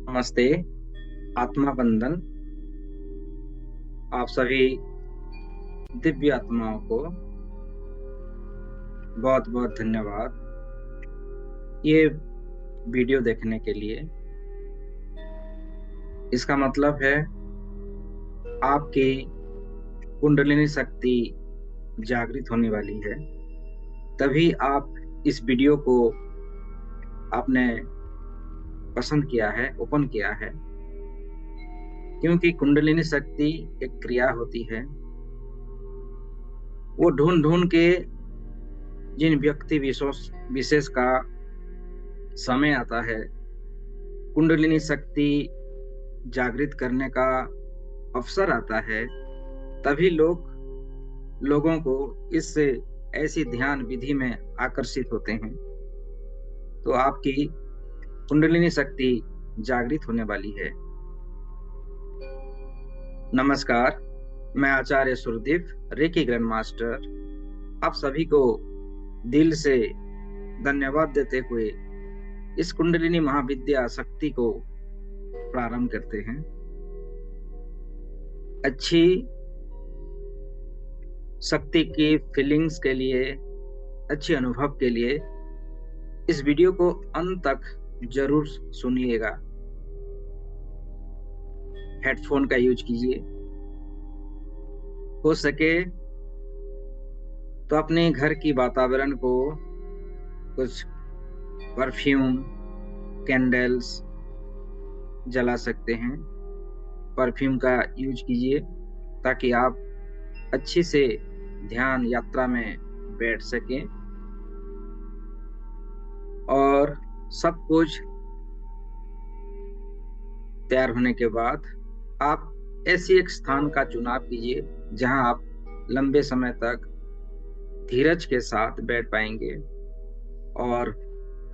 नमस्ते। आत्मा बंधन। आप सभी दिव्य आत्माओं को बहुत बहुत धन्यवाद ये वीडियो देखने के लिए। इसका मतलब है आपकी कुंडलिनी शक्ति जागृत होने वाली है। तभी आप इस वीडियो को आपने पसंद किया है, ओपन किया है, क्योंकि कुंडलिनी शक्ति एक क्रिया होती है। वो ढूंढ ढूंढ के जिन व्यक्ति विशेष का समय आता है, कुंडलिनी शक्ति जागृत करने का अवसर आता है, तभी लोगों को इससे ऐसी ध्यान विधि में आकर्षित होते हैं। तो आपकी कुंडलिनी शक्ति जागृत होने वाली है। नमस्कार, मैं आचार्य सुरदीप, रेकी ग्रैंड मास्टर, आप सभी को दिल से धन्यवाद देते हुए इस कुंडलिनी महाविद्या शक्ति को प्रारंभ करते हैं। अच्छी शक्ति की फीलिंग्स के लिए, अच्छे अनुभव के लिए इस वीडियो को अंत तक जरूर सुनिएगा। हेडफोन का यूज कीजिए। हो सके तो अपने घर की वातावरण को कुछ परफ्यूम, कैंडल्स जला सकते हैं। परफ्यूम का यूज कीजिए ताकि आप अच्छी से ध्यान यात्रा में बैठ सकें। और सब कुछ तैयार होने के बाद आप ऐसी एक स्थान का चुनाव कीजिए जहां आप लंबे समय तक धीरज के साथ बैठ पाएंगे और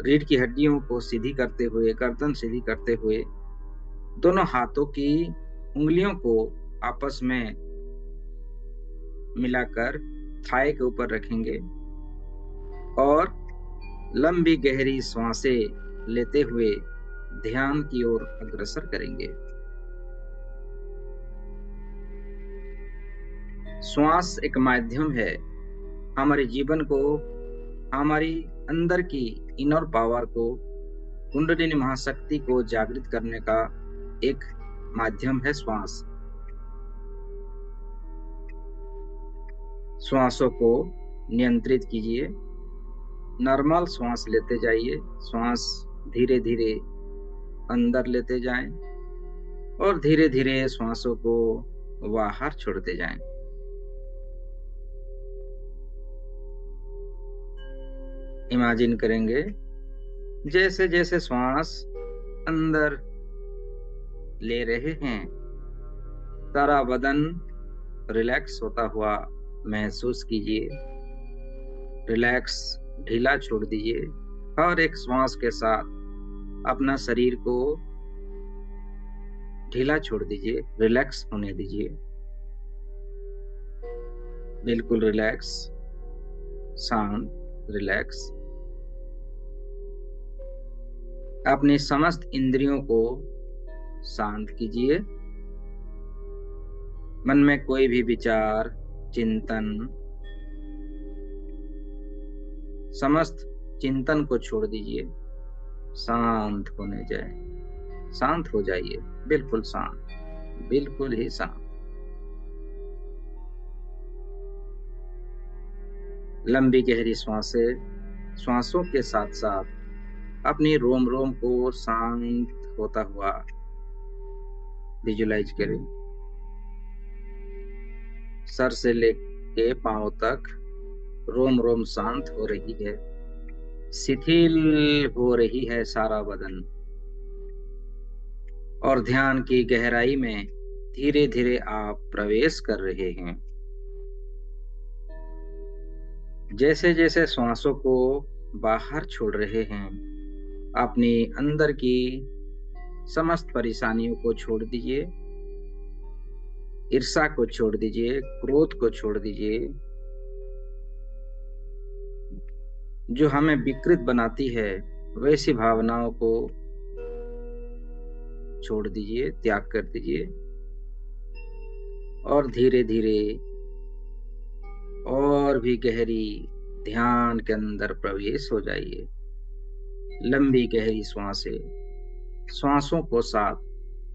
रीढ़ की हड्डियों को सीधी करते हुए, गर्दन सीधी करते हुए, दोनों हाथों की उंगलियों को आपस में मिलाकर थाई के ऊपर रखेंगे और लंबी गहरी सांसें लेते हुए ध्यान की ओर अग्रसर करेंगे। श्वास एक माध्यम है हमारे जीवन को, हमारी अंदर की इनर पावर को, कुंडलिनी महाशक्ति को जागृत करने का एक माध्यम है श्वास। श्वासों को नियंत्रित कीजिए। नॉर्मल श्वास लेते जाइए। श्वास धीरे धीरे अंदर लेते जाएं और धीरे धीरे श्वासों को बाहर छोड़ते जाएं। इमेजिन करेंगे जैसे जैसे श्वास अंदर ले रहे हैं, सारा बदन रिलैक्स होता हुआ महसूस कीजिए। रिलैक्स, ढीला छोड़ दीजिए। हर एक श्वास के साथ अपना शरीर को ढीला छोड़ दीजिए, रिलैक्स होने दीजिए। बिल्कुल रिलैक्स, शांत, रिलैक्स। अपनी समस्त इंद्रियों को शांत कीजिए। मन में कोई भी विचार, चिंतन, समस्त चिंतन को छोड़ दीजिए। शांत होने जाए, शांत हो जाइए, बिल्कुल शांत, बिल्कुल ही शांत। लंबी गहरी श्वासों के साथ साथ अपनी रोम रोम को शांत होता हुआ विजुलाइज करें। सर से लेके पांव तक रोम रोम शांत हो रही है, शिथिल हो रही है सारा बदन। और ध्यान की गहराई में धीरे धीरे आप प्रवेश कर रहे हैं। जैसे जैसे श्वासों को बाहर छोड़ रहे हैं, अपनी अंदर की समस्त परेशानियों को छोड़ दीजिए। ईर्ष्या को छोड़ दीजिए, क्रोध को छोड़ दीजिए, जो हमें विकृत बनाती है, वैसी भावनाओं को छोड़ दीजिए, त्याग कर दीजिए और धीरे धीरे और भी गहरी ध्यान के अंदर प्रवेश हो जाइए। लंबी गहरी सांसें, श्वासों को साथ,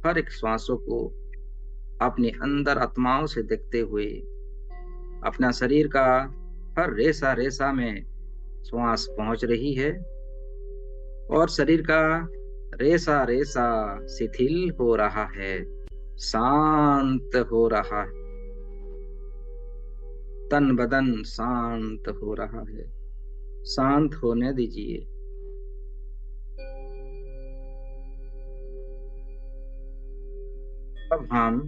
हर एक श्वासों को अपने अंदर आत्माओं से देखते हुए अपना शरीर का हर रेसा रेसा में श्वास पहुंच रही है और शरीर का रेसा रेसा शिथिल हो रहा है, शांत हो रहा है, तन बदन शांत हो रहा है। शांत होने दीजिए। अब हम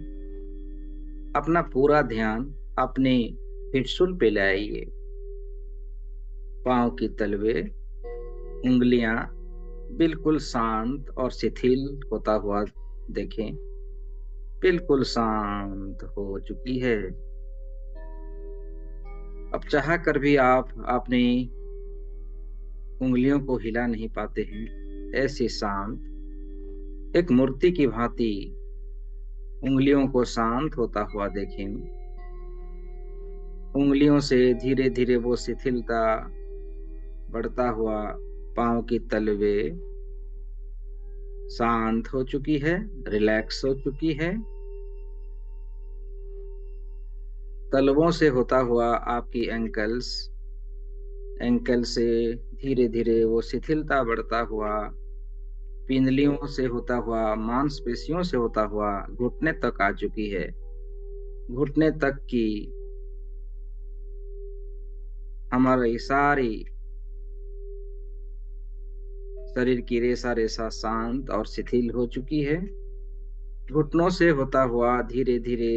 अपना पूरा ध्यान अपने हिट्सुल पे लाइए। पांव की तलवे, उंगलियां बिल्कुल शांत और शिथिल होता हुआ देखें। बिल्कुल शांत हो चुकी है। अब चाह कर भी आप अपनी उंगलियों को हिला नहीं पाते हैं। ऐसे शांत एक मूर्ति की भांति उंगलियों को शांत होता हुआ देखें। उंगलियों से धीरे धीरे वो शिथिलता बढ़ता हुआ पांव की तलवे शांत हो चुकी है, रिलैक्स हो चुकी है। तलवों से होता हुआ आपकी एंकल्स, एंकल से धीरे धीरे वो शिथिलता बढ़ता हुआ पिंडलियों से होता हुआ, मांसपेशियों से होता हुआ घुटने तक आ चुकी है। घुटने तक की हमारी सारी शरीर की रेसा रेसा शांत और शिथिल हो चुकी है। घुटनों से होता हुआ धीरे धीरे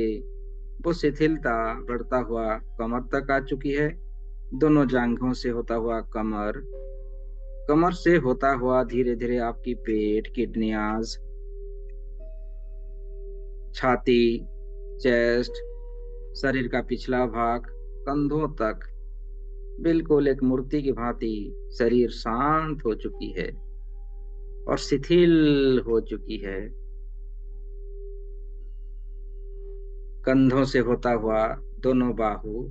वो शिथिलता बढ़ता हुआ कमर तक आ चुकी है। दोनों जांघों से होता हुआ कमर, कमर से होता हुआ धीरे धीरे आपकी पेट, किडनियाज, छाती, चेस्ट, शरीर का पिछला भाग, कंधों तक बिल्कुल एक मूर्ति की भांति शरीर शांत हो चुकी है और शिथिल हो चुकी है। कंधों से होता हुआ दोनों बाहु,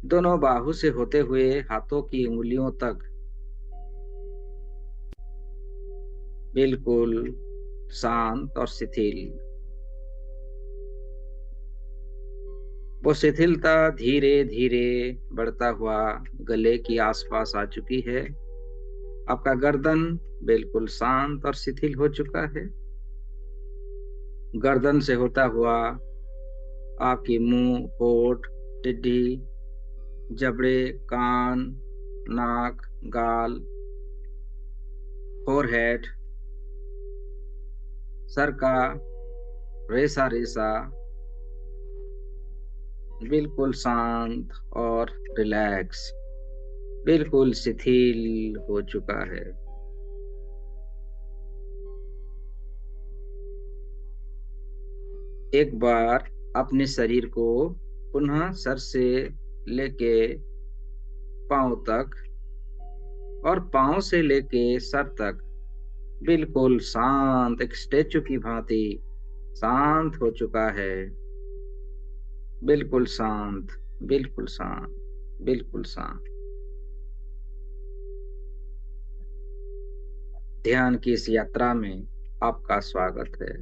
दोनों बाहु से होते हुए हाथों की उंगलियों तक बिल्कुल शांत और शिथिल। वो शिथिलता धीरे धीरे बढ़ता हुआ गले के आसपास आ चुकी है। आपका गर्दन बिल्कुल शांत और शिथिल हो चुका है। गर्दन से होता हुआ आपकी मुंह, होठ, टिड्डी, जबड़े, कान, नाक, गाल, फोरहेड, सर का रेसा रेसा बिल्कुल शांत और रिलैक्स, बिल्कुल शिथिल हो चुका है। एक बार अपने शरीर को पुनः सर से लेके पांव तक और पांव से लेके सर तक बिल्कुल शांत, एक स्टैचू की भांति शांत हो चुका है। बिल्कुल शांत, बिल्कुल शांत, बिल्कुल शांत। ध्यान की इस यात्रा में आपका स्वागत है।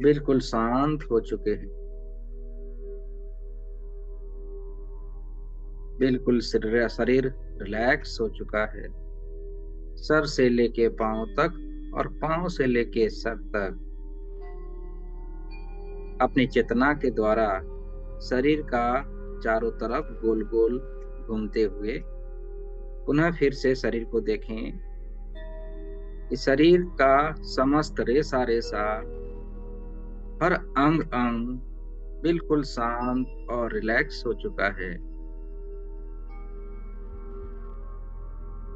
बिल्कुल शांत हो चुके हैं। बिल्कुल शरीर रिलैक्स हो चुका है। सर से लेके पांव तक और पांव से लेके सर तक अपनी चेतना के द्वारा शरीर का चारों तरफ गोल गोल घूमते हुए पुनः फिर से शरीर को देखें। इस शरीर का समस्त रेसा रेसा, हर अंग अंग बिल्कुल शांत और रिलैक्स हो चुका है।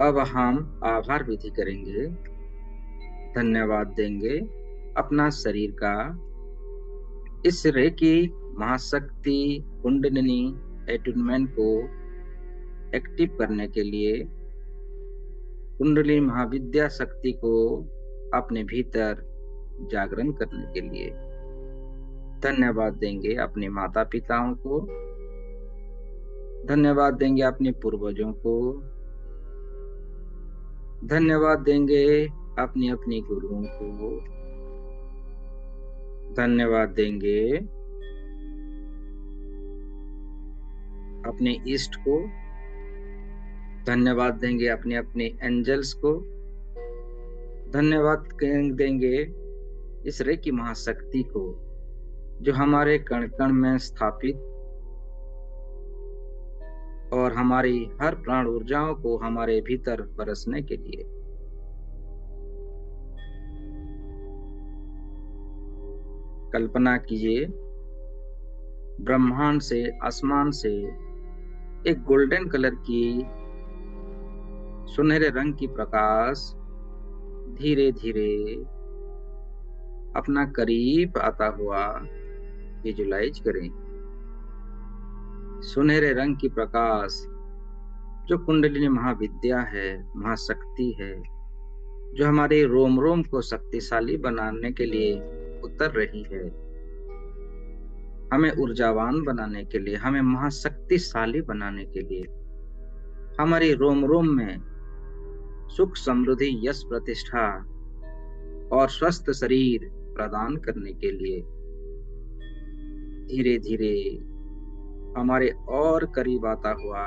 अब हम आभार विधि करेंगे, धन्यवाद देंगे। अपना शरीर का इस रेकी महाशक्ति कुंडलिनी एटूनमेंट को एक्टिव करने के लिए, कुंडलिनी महाविद्या शक्ति को अपने भीतर जागरण करने के लिए धन्यवाद देंगे अपने माता पिताओं को, धन्यवाद देंगे अपने पूर्वजों को, धन्यवाद देंगे अपनी अपनी गुरुओं को, धन्यवाद देंगे अपने ईष्ट को, धन्यवाद देंगे अपने अपने एंजल्स को, धन्यवाद देंगे इस रेकी महाशक्ति को जो हमारे कण कण में स्थापित और हमारी हर प्राण ऊर्जाओं को हमारे भीतर बरसने के लिए। कल्पना कीजिए ब्रह्मांड से, आसमान से एक गोल्डन कलर की सुनहरे रंग की प्रकाश धीरे धीरे अपना करीब आता हुआ विजुलाइज करें। सुनहरे रंग की प्रकाश जो कुंडलिनी महाविद्या है, महाशक्ति है, जो हमारे रोम रोम को शक्तिशाली बनाने के लिए उतर रही है, हमें ऊर्जावान बनाने के लिए, हमें महाशक्तिशाली बनाने के लिए, हमारी रोम रोम में सुख समृद्धि यश प्रतिष्ठा और स्वस्थ शरीर प्रदान करने के लिए धीरे धीरे हमारे और करीब आता हुआ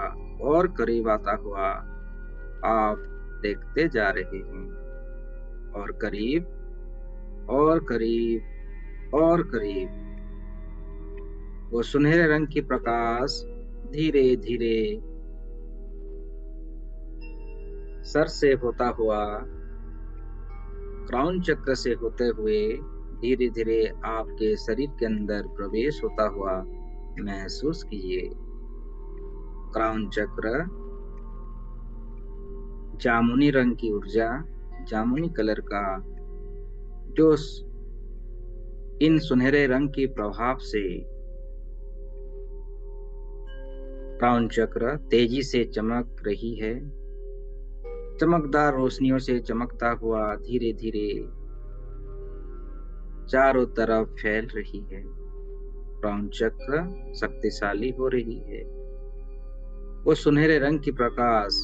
आप देखते जा रहे हैं, और करीब और करीब और करीब वो सुनहरे रंग की प्रकाश धीरे धीरे सर से होता हुआ, क्राउन चक्र से होते हुए धीरे धीरे आपके शरीर के अंदर प्रवेश होता हुआ महसूस कीजिए। क्राउन चक्र जामुनी रंग की ऊर्जा, जामुनी कलर का, जो इन सुनहरे रंग के प्रभाव से क्राउन चक्र तेजी से चमक रही है, चमकदार रोशनियों से चमकता हुआ धीरे धीरे चारों तरफ फैल रही है। क्राउन चक्र शक्तिशाली हो रही है। वो सुनहरे रंग की प्रकाश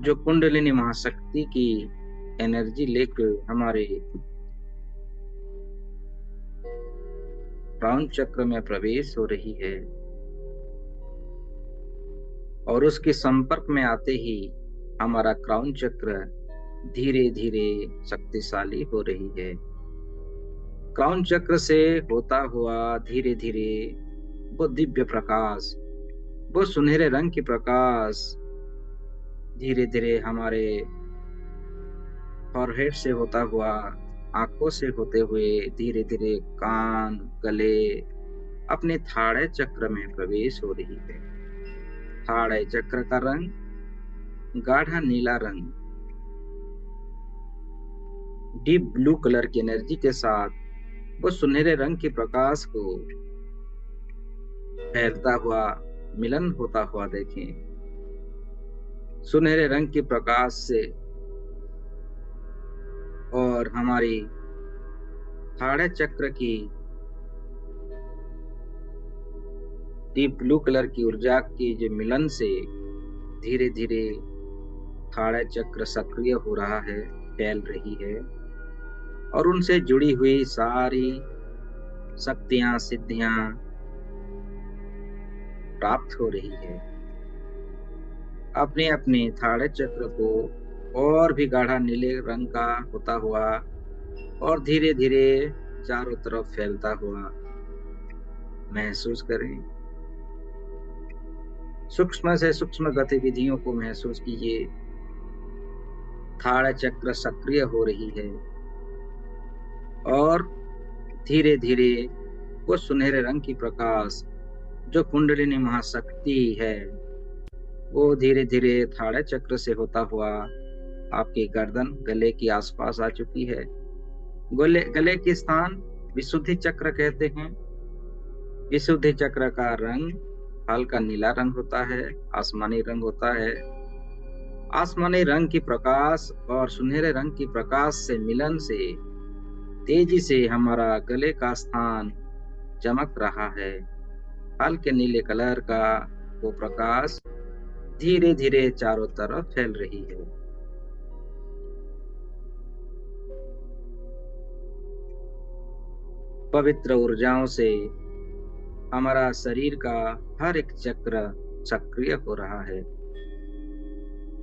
जो कुंडलिनी महाशक्ति की एनर्जी लेकर हमारे क्राउन चक्र में प्रवेश हो रही है, और उसके संपर्क में आते ही हमारा क्राउन चक्र धीरे धीरे शक्तिशाली हो रही है। क्राउन चक्र से होता हुआ धीरे धीरे वो दिव्य प्रकाश, वो सुनहरे रंग की प्रकाश धीरे धीरे हमारे फॉरहेड से होता हुआ, आंखों से होते हुए धीरे धीरे कान, गले, अपने थाड़े चक्र में प्रवेश हो रही है। थाड़े चक्र का रंग गाढ़ा नीला रंग, डीप ब्लू कलर की एनर्जी के साथ वो सुनहरे रंग के प्रकाश को फैलता हुआ, मिलन होता हुआ देखें। सुनहरे रंग के प्रकाश से और हमारी थाड़े चक्र की डीप ब्लू कलर की ऊर्जा की जो मिलन से धीरे धीरे थाड़े चक्र सक्रिय हो रहा है, फैल रही है, और उनसे जुड़ी हुई सारी शक्तियां, सिद्धियां प्राप्त हो रही है। अपने अपने थाड़े चक्र को और भी गाढ़ा नीले रंग का होता हुआ और धीरे धीरे चारों तरफ फैलता हुआ महसूस करें। सूक्ष्म से सूक्ष्म गतिविधियों को महसूस कीजिए। थाड़ा चक्र सक्रिय हो रही है और धीरे धीरे वो सुनहरे रंग की प्रकाश जो कुंडलिनी महाशक्ति है वो धीरे धीरे थाड़ा चक्र से होता हुआ आपकी गर्दन, गले के आसपास आ चुकी है। गले गले के स्थान विशुद्धि चक्र कहते हैं। विशुद्धि चक्र का रंग हल्का नीला रंग होता है, आसमानी रंग होता है। आसमानी रंग की प्रकाश और सुनहरे रंग की प्रकाश से मिलन से तेजी से हमारा गले का स्थान चमक रहा है। हल्के नीले कलर का वो प्रकाश धीरे धीरे चारों तरफ फैल रही है। पवित्र ऊर्जाओं से हमारा शरीर का हर एक चक्र सक्रिय हो रहा है।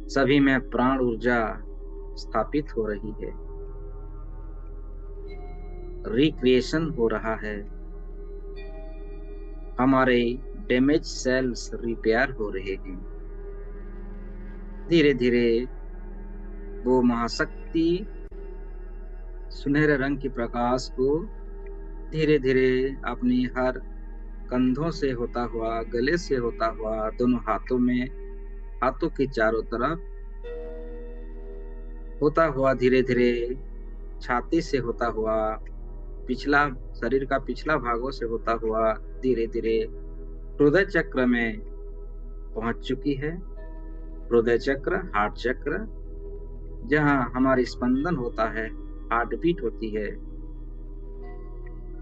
सभी में प्राण ऊर्जा स्थापित हो रही है। रिक्रिएशन हो रहा है। हमारे डैमेज सेल्स रिपेयर हो रहे हैं। धीरे धीरे वो महाशक्ति सुनहरे रंग की प्रकाश को धीरे धीरे अपनी हर कंधों से होता हुआ, गले से होता हुआ, दोनों हाथों में, हाथों के चारों तरफ होता हुआ, धीरे धीरे छाती से होता हुआ, पिछला शरीर का पिछला भागों से होता हुआ धीरे धीरे हृदय चक्र में पहुंच चुकी है। हृदय चक्र, हार्ट चक्र, जहां हमारी स्पंदन होता है, हार्ट बीट होती है,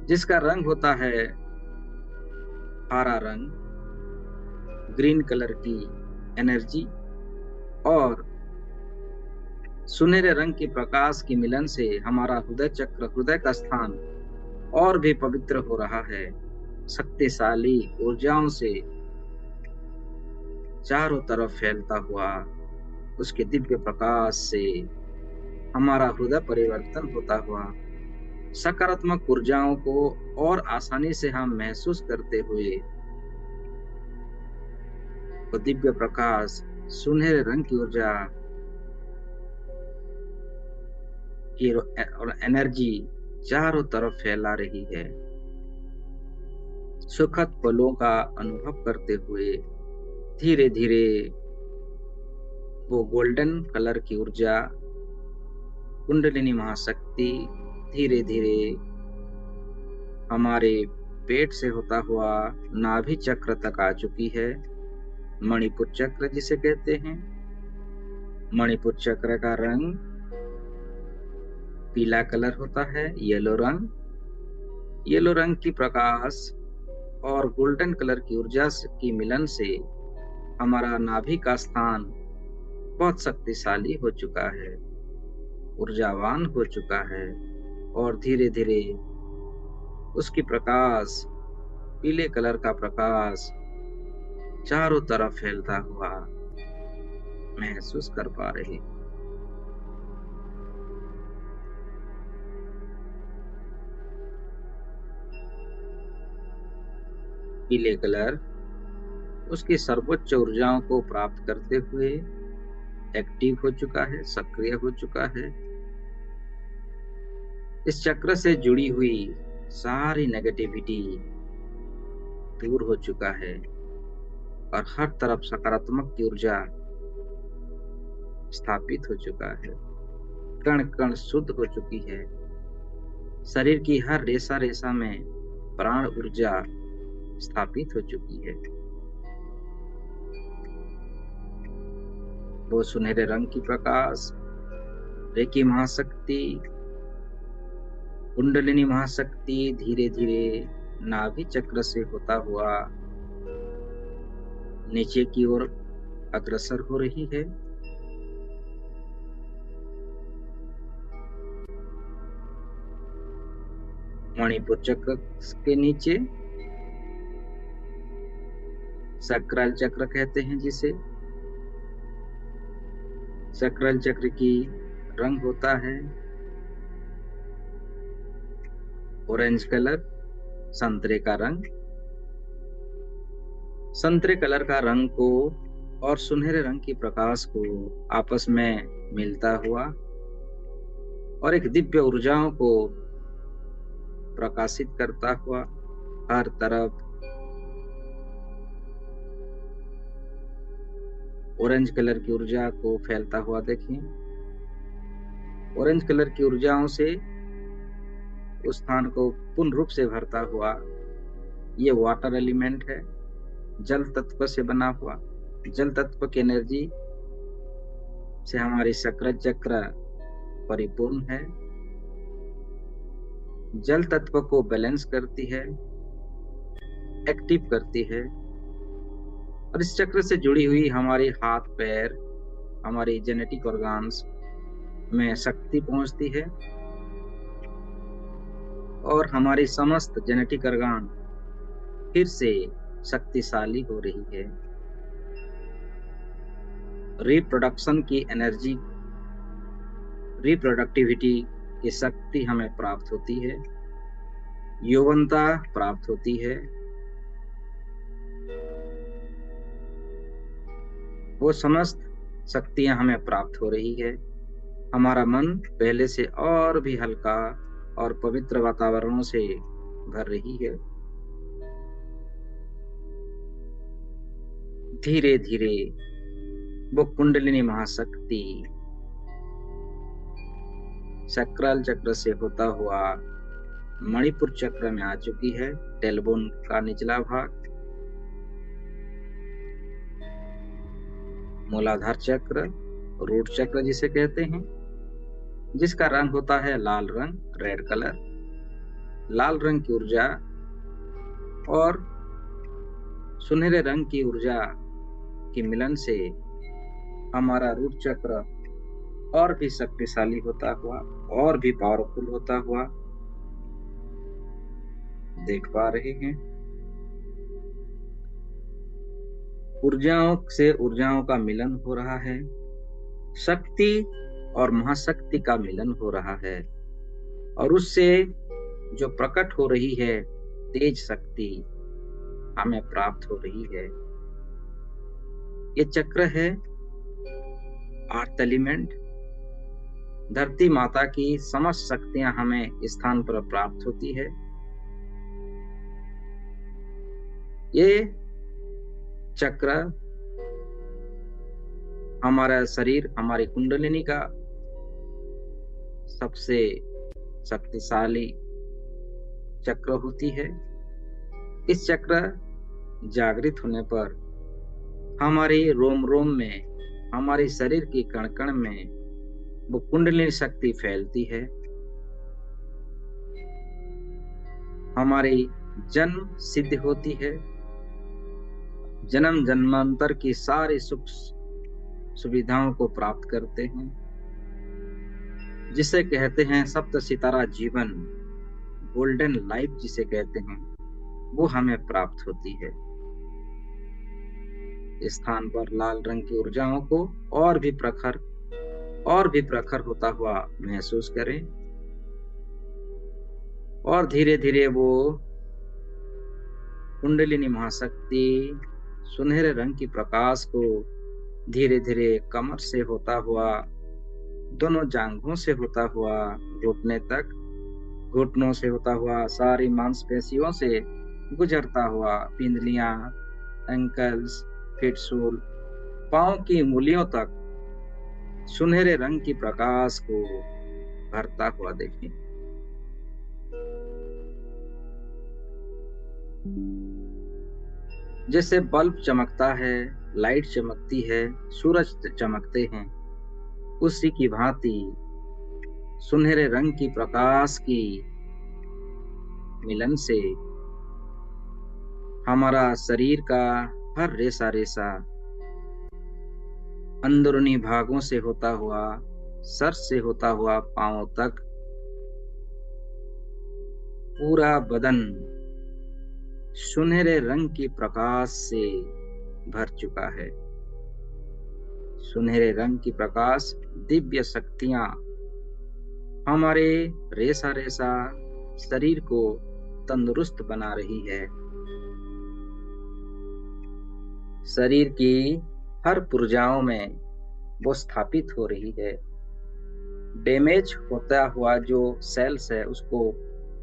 जिसका रंग होता है हरा रंग, ग्रीन कलर की एनर्जी, और सुनहरे रंग की प्रकाश की मिलन से हमारा हृदय चक्र, हृदय का स्थान और भी पवित्र हो रहा है। शक्तिशाली ऊर्जाओं से चारों तरफ फैलता हुआ उसके दिव्य प्रकाश से हमारा हृदय परिवर्तन होता हुआ सकारात्मक ऊर्जाओं को और आसानी से हम महसूस करते हुए वो दिव्य प्रकाश, सुनहरे रंग की ऊर्जा की और एनर्जी चारों तरफ फैला रही है। सुखद पलों का अनुभव करते हुए धीरे धीरे वो गोल्डन कलर की ऊर्जा, कुंडलिनी महाशक्ति धीरे धीरे हमारे पेट से होता हुआ नाभि चक्र तक आ चुकी है। मणिपुर चक्र जिसे कहते हैं। मणिपुर चक्र का रंग पीला कलर होता है, येलो रंग। येलो रंग की प्रकाश और गोल्डन कलर की ऊर्जा की मिलन से हमारा नाभि का स्थान बहुत शक्तिशाली हो चुका है, ऊर्जावान हो चुका है, और धीरे धीरे उसकी प्रकाश, पीले कलर का प्रकाश चारों तरफ फैलता हुआ महसूस कर पा रहे। पीले कलर उसकी सर्वोच्च ऊर्जाओं को प्राप्त करते हुए एक्टिव हो चुका है, सक्रिय हो चुका है। इस चक्र से जुड़ी हुई सारी नेगेटिविटी दूर हो चुका है और हर तरफ सकारात्मक की ऊर्जा स्थापित हो चुका है। कण कण शुद्ध हो चुकी है। शरीर की हर रेशा रेशा में प्राण ऊर्जा स्थापित हो चुकी है। वो सुनहरे रंग की प्रकाश, रेकी महाशक्ति, कुंडलिनी महाशक्ति धीरे धीरे नाभि चक्र से होता हुआ नीचे की ओर अग्रसर हो रही है। मणिपुर चक्र के नीचे सक्राल चक्र कहते हैं जिसे। सक्राल चक्र की रंग होता है ऑरेंज कलर, संतरे का रंग। संतरे कलर का रंग को और सुनहरे रंग की प्रकाश को आपस में मिलता हुआ और एक दिव्य ऊर्जाओं को प्रकाशित करता हुआ हर तरफ ऑरेंज कलर की ऊर्जा को फैलता हुआ देखिए। ऑरेंज कलर की ऊर्जाओं से उस स्थान को पूर्ण रूप से भरता हुआ ये वाटर एलिमेंट है, जल तत्व से बना हुआ। जल तत्व की एनर्जी से हमारी सक्र चक्र परिपूर्ण है, जल तत्व को बैलेंस करती है, एक्टिव करती है। और इस चक्र से जुड़ी हुई हमारी हाथ पैर, हमारी जेनेटिक ऑर्गन्स में शक्ति पहुंचती है और हमारी समस्त जेनेटिक ऑर्गन फिर से शक्तिशाली हो रही है। रिप्रोडक्शन की एनर्जी, रिप्रोडक्टिविटी की शक्ति हमें प्राप्त होती है, यौवनता प्राप्त होती है। वो समस्त शक्तियां हमें प्राप्त हो रही है। हमारा मन पहले से और भी हल्का और पवित्र वातावरणों से भर रही है। धीरे धीरे वो कुंडलिनी महाशक्ति सक्राल चक्र से होता हुआ मणिपुर चक्र में आ चुकी है, टेलबोन का निचला भाग, मूलाधार चक्र, रूट चक्र जिसे कहते हैं, जिसका रंग होता है लाल रंग, रेड कलर। लाल रंग की ऊर्जा और सुनहरे रंग की ऊर्जा के मिलन से हमारा रूट चक्र और भी शक्तिशाली होता हुआ, और भी पावरफुल होता हुआ देख पा रहे हैं। ऊर्जाओं से ऊर्जाओं का मिलन हो रहा है, शक्ति और महाशक्ति का मिलन हो रहा है, और उससे जो प्रकट हो रही है तेज शक्ति हमें प्राप्त हो रही है। ये चक्र है अर्थ एलिमेंट। धरती माता की समस्त शक्तियां हमें इस स्थान पर प्राप्त होती है। ये चक्र हमारा शरीर, हमारी कुंडलिनी का सबसे शक्तिशाली चक्र होती है। इस चक्र जागृत होने पर हमारे रोम रोम में, हमारे शरीर के कण कण में वो कुंडलिनी शक्ति फैलती है। हमारी जन्म सिद्ध होती है, जन्म जन्मांतर की सारी सुख सुविधाओं को प्राप्त करते हैं, जिसे कहते हैं सप्त सितारा जीवन, गोल्डन लाइफ जिसे कहते हैं, वो हमें प्राप्त होती है। इस स्थान पर लाल रंग की ऊर्जाओं को और भी प्रखर होता हुआ महसूस करें, और धीरे धीरे वो कुंडलिनी महाशक्ति सुनहरे रंग की प्रकाश को धीरे धीरे कमर से होता हुआ, दोनों जांघों से होता हुआ घुटने तक, घुटनों से होता हुआ सारी मांसपेशियों से गुजरता हुआ पिंडलियां, एंकल्स, फिटसूल, पांव की उंगलियों तक सुनहरे रंग की प्रकाश को भरता हुआ देखें। जैसे बल्ब चमकता है, लाइट चमकती है, सूरज चमकते हैं, उसी की भांति सुनहरे रंग की प्रकाश की मिलन से हमारा शरीर का हर रेसा रेसा अंदरूनी भागों से होता हुआ, सर से होता हुआ पांव तक, पूरा बदन सुनहरे रंग की प्रकाश से भर चुका है। सुनहरे रंग की प्रकाश, दिव्य शक्तियां हमारे रेसा रेसा शरीर को तंदुरुस्त बना रही है। शरीर की हर पुर्जाओं में वो स्थापित हो रही है। डैमेज होता हुआ जो सेल्स है उसको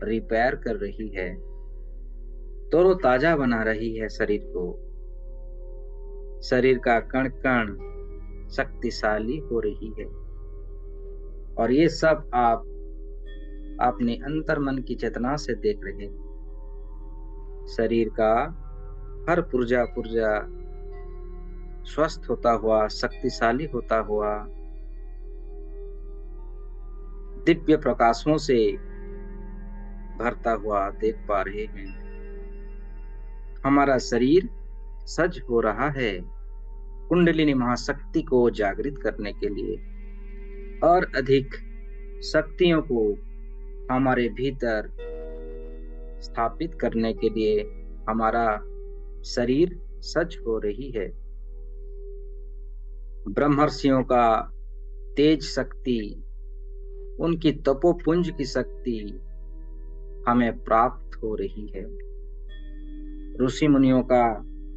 रिपेयर कर रही है, तरोताजा बना रही है शरीर को। शरीर का कण कण शक्तिशाली हो रही है, और ये सब आप अपने अंतर मन की चेतना से देख रहे। शरीर का हर पुर्जा पुर्जा स्वस्थ होता हुआ, शक्तिशाली होता हुआ, दिव्य प्रकाशों से भरता हुआ देख पा रहे हैं। हमारा शरीर सज हो रहा है कुंडलिनी महाशक्ति को जागृत करने के लिए और अधिक शक्तियों को हमारे भीतर स्थापित करने के लिए हमारा शरीर सज हो रही है। ब्रह्मर्षियों का तेज शक्ति, उनकी तपोपुंज की शक्ति हमें प्राप्त हो रही है। ऋषि मुनियों का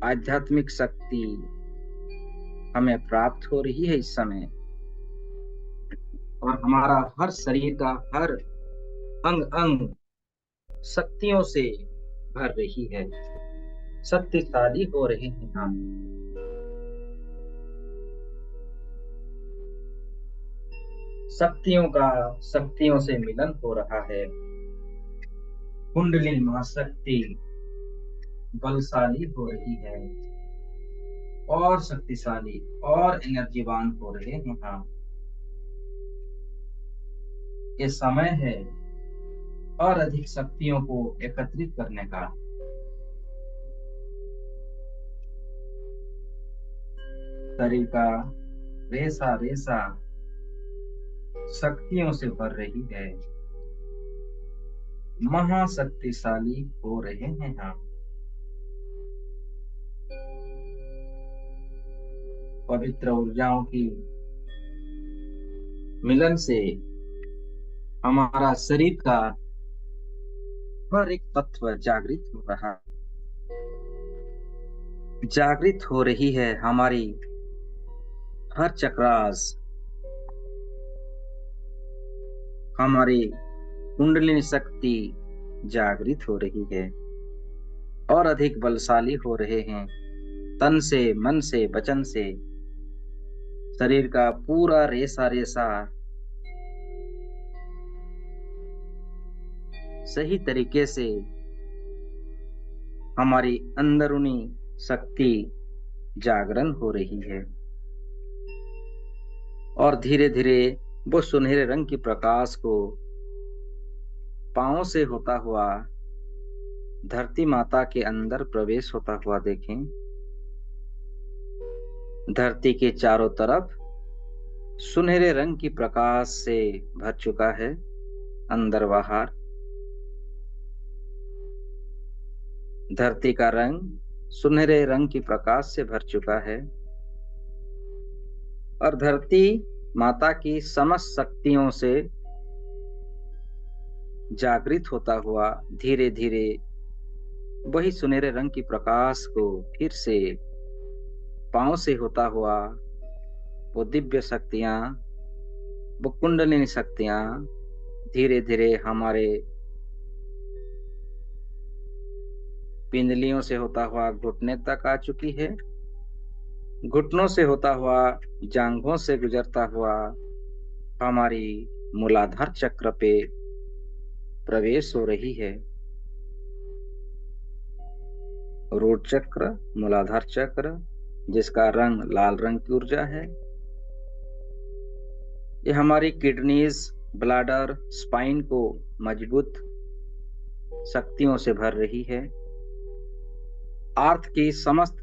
आध्यात्मिक शक्ति हमें प्राप्त हो रही है इस समय, और हमारा हर शरीर का हर अंग अंग शक्तियों से भर रही है, शक्तिशाली हो रहे हैं हम। शक्तियों से मिलन हो रहा है। कुंडलिनी महाशक्ति बलशाली हो रही है और शक्तिशाली और एनर्जीवान हो रहे हैं हम। ये समय है और अधिक शक्तियों को एकत्रित करने का। शरीर का रेसा रेसा शक्तियों से भर रही है, महाशक्तिशाली हो रहे हैं हम। पवित्र ऊर्जाओं की मिलन से हमारा शरीर का हर एक तत्व जागृत हो रहा, जागृत हो रही है हमारी हर चक्रास, हमारी कुंडलिनी शक्ति जागृत हो रही है और अधिक बलशाली हो रहे हैं। तन से, मन से, वचन से शरीर का पूरा रेसा रेसा सही तरीके से हमारी अंदरूनी शक्ति जागरण हो रही है और धीरे धीरे वो सुनहरे रंग की प्रकाश को पांव से होता हुआ धरती माता के अंदर प्रवेश होता हुआ देखें। धरती के चारों तरफ सुनहरे रंग की प्रकाश से भर चुका है, अंदर बाहर। धरती का रंग सुनहरे रंग की प्रकाश से भर चुका है और धरती माता की समस्त शक्तियों से जागृत होता हुआ धीरे धीरे वही सुनहरे रंग की प्रकाश को फिर से पांव से होता हुआ वो दिव्य शक्तियां, वो कुंडलिनी शक्तियां धीरे धीरे हमारे पिंडलियों से होता हुआ घुटने तक आ चुकी है। घुटनों से होता हुआ जांघों से गुजरता हुआ हमारी मूलाधार चक्र पे प्रवेश हो रही है। रूट चक्र, मूलाधार चक्र, जिसका रंग लाल रंग की ऊर्जा है, ये हमारी किडनीज, ब्लैडर, स्पाइन को मजबूत शक्तियों से भर रही है। अर्थ की समस्त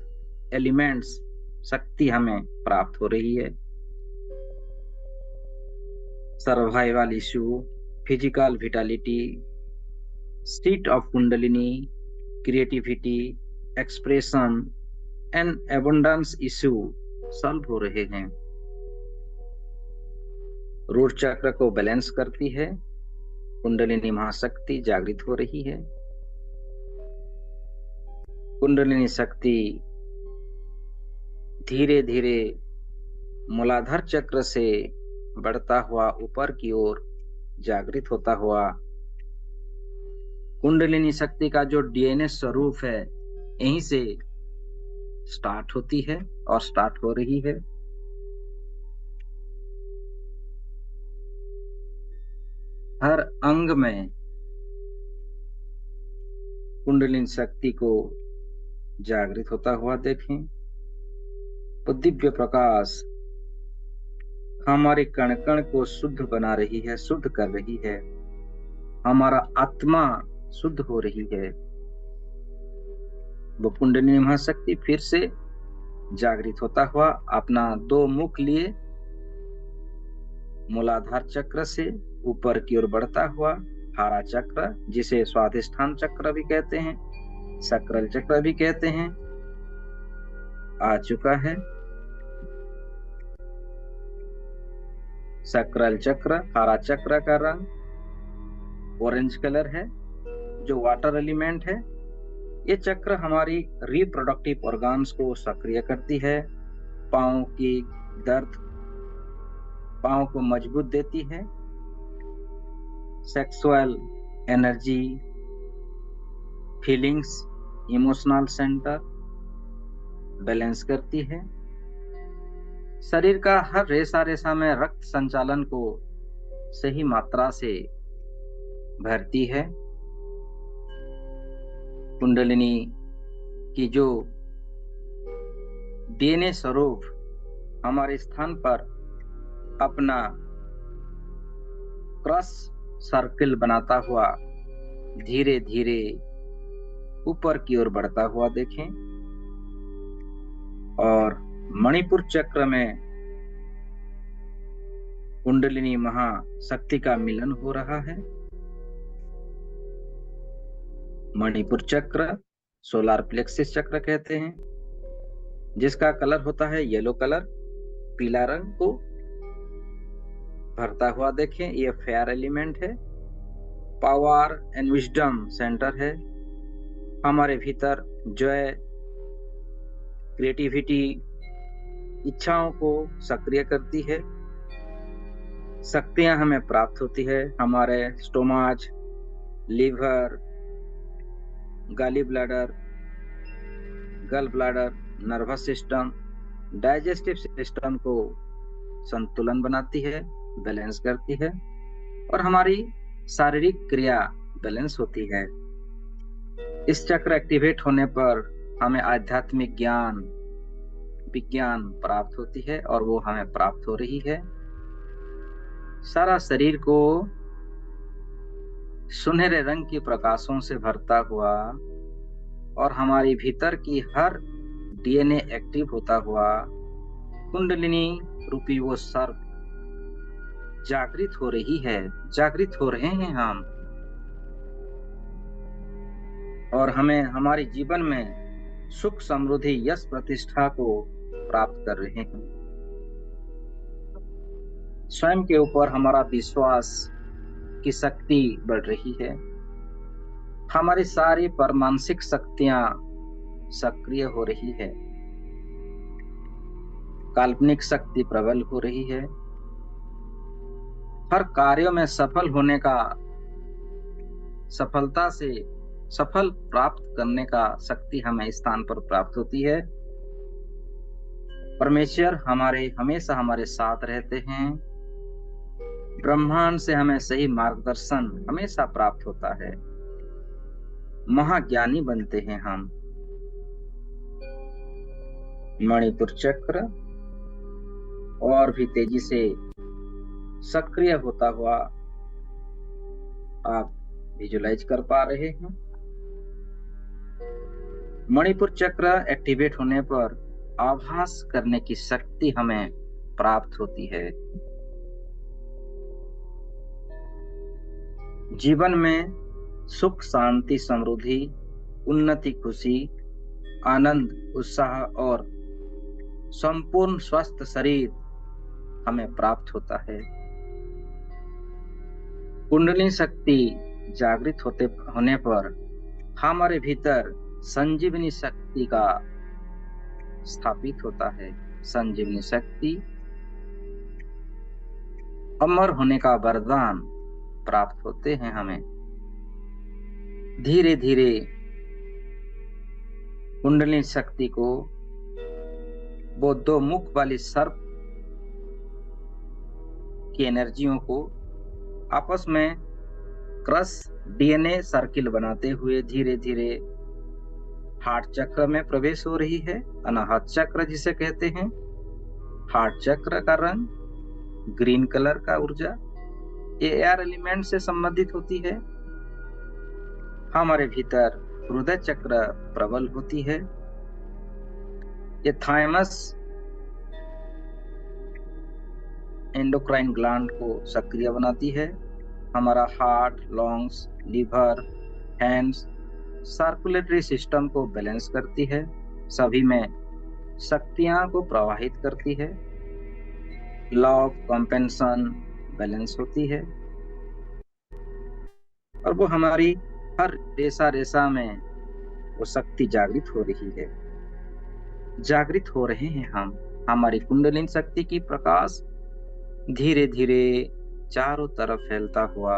एलिमेंट्स शक्ति हमें प्राप्त हो रही है। Survival issue, physical vitality, seat of kundalini, creativity, expression and abundance issue solve हो रहे हैं। रूट चक्र को बैलेंस करती है, कुंडलिनी महाशक्ति जागृत हो रही है। कुंडलिनी शक्ति धीरे धीरे मूलाधार चक्र से बढ़ता हुआ ऊपर की ओर जागृत होता हुआ कुंडलिनी शक्ति का जो डीएनए स्वरूप है यहीं से स्टार्ट होती है और स्टार्ट हो रही है। हर अंग में कुंडलिनी शक्ति को जागृत होता हुआ देखें। वो दिव्य प्रकाश हमारे कण कण को शुद्ध बना रही है, शुद्ध कर रही है। हमारा आत्मा शुद्ध हो रही है। वो कुंडलिनी महाशक्ति फिर से जागृत होता हुआ अपना 2 मुख लिए मूलाधार चक्र से ऊपर की ओर बढ़ता हुआ हारा चक्र, जिसे स्वाधिष्ठान चक्र भी कहते हैं, सक्राल चक्र भी कहते हैं, आ चुका है। सक्राल चक्र, हारा चक्र का रंग ऑरेंज कलर है, जो वाटर एलिमेंट है। ये चक्र हमारी रिप्रोडक्टिव ऑर्गन्स को सक्रिय करती है, पांव की दर्द, पांव को मजबूत देती है, sexual energy, feelings, emotional centre balance करती है। शरीर का हर रेशा रेशा में रक्त संचालन को सही मात्रा से भरती है। कुंडलिनी की जो डीएनए स्वरूप हमारे स्थान पर अपना क्रॉस सर्किल बनाता हुआ धीरे धीरे ऊपर की ओर बढ़ता हुआ देखें। और मणिपुर चक्र में कुंडलिनी महाशक्ति का मिलन हो रहा है। मणिपुर चक्र सोलार प्लेक्सिस चक्र कहते हैं, जिसका कलर होता है येलो कलर, पीला रंग को भरता हुआ देखें। ये फायर एलिमेंट है, पावर एंड विजडम सेंटर है। हमारे भीतर जॉय, क्रिएटिविटी, इच्छाओं को सक्रिय करती है। शक्तियां हमें प्राप्त होती है। हमारे stomach, liver, gall bladder, gall bladder, nervous system, digestive system को संतुलन बनाती है, बैलेंस करती है, और हमारी शारीरिक क्रिया बैलेंस होती है। इस चक्र एक्टिवेट होने पर हमें आध्यात्मिक ज्ञान, विज्ञान प्राप्त होती है, और वो हमें प्राप्त हो रही है। सारा शरीर को सुनहरे रंग की प्रकाशों से भरता हुआ और हमारी भीतर की हर डीएनए एक्टिव होता हुआ कुंडलिनी रूपी वो सर्प जागृत हो रही है, जागृत हो रहे हैं हम, और हमें हमारे जीवन में सुख, समृद्धि, यश, प्रतिष्ठा को प्राप्त कर रहे हैं। स्वयं के ऊपर हमारा विश्वास की शक्ति बढ़ रही है। हमारी सारी परमानसिक शक्तियां सक्रिय हो रही है। काल्पनिक शक्ति प्रबल हो रही है। हर कार्यों में सफल होने का, सफलता से सफल प्राप्त करने का शक्ति हमें स्थान पर प्राप्त होती है। परमेश्वर हमेशा हमारे साथ रहते हैं। ब्रह्मांड से हमें सही मार्गदर्शन हमेशा प्राप्त होता है। महाज्ञानी बनते हैं हम। मणिपुर चक्र और भी तेजी से सक्रिय होता हुआ आप विजुलाइज कर पा रहे हैं। मणिपुर चक्र एक्टिवेट होने पर आभास करने की शक्ति हमें प्राप्त होती है। जीवन में सुख, शांति, समृद्धि, उन्नति, खुशी, आनंद, उत्साह और संपूर्ण स्वस्थ शरीर हमें प्राप्त होता है। कुंडलिनी शक्ति जागृत होने पर हमारे भीतर संजीवनी शक्ति का स्थापित होता है। संजीवनी शक्ति अमर होने का वरदान प्राप्त होते हैं हमें। धीरे धीरे कुंडलिनी शक्ति को वो 2 मुख वाली सर्प की एनर्जियों को आपस में क्रस डीएनए सर्किल बनाते हुए धीरे धीरे हार्ट चक्र में प्रवेश हो रही है। अनाहत चक्र जिसे कहते हैं, हार्ट चक्र का रंग ग्रीन कलर का ऊर्जा ये एयर एलिमेंट से संबंधित होती है। हमारे भीतर हृदय चक्र प्रबल होती है। ये थाइमस एंडोक्राइन ग्लैंड को सक्रिय बनाती है। हमारा heart, lungs, liver, hands circulatory system को बैलेंस करती है, सभी में शक्तियां को प्रवाहित करती है। लॉ ऑफ कंपेंशन बैलेंस होती है और वो हमारी हर रेसा रेसा में वो शक्ति जागृत हो रही है। जागृत हो रहे हैं हम। हमारी कुंडलिनी शक्ति की प्रकाश धीरे धीरे चारों तरफ फैलता हुआ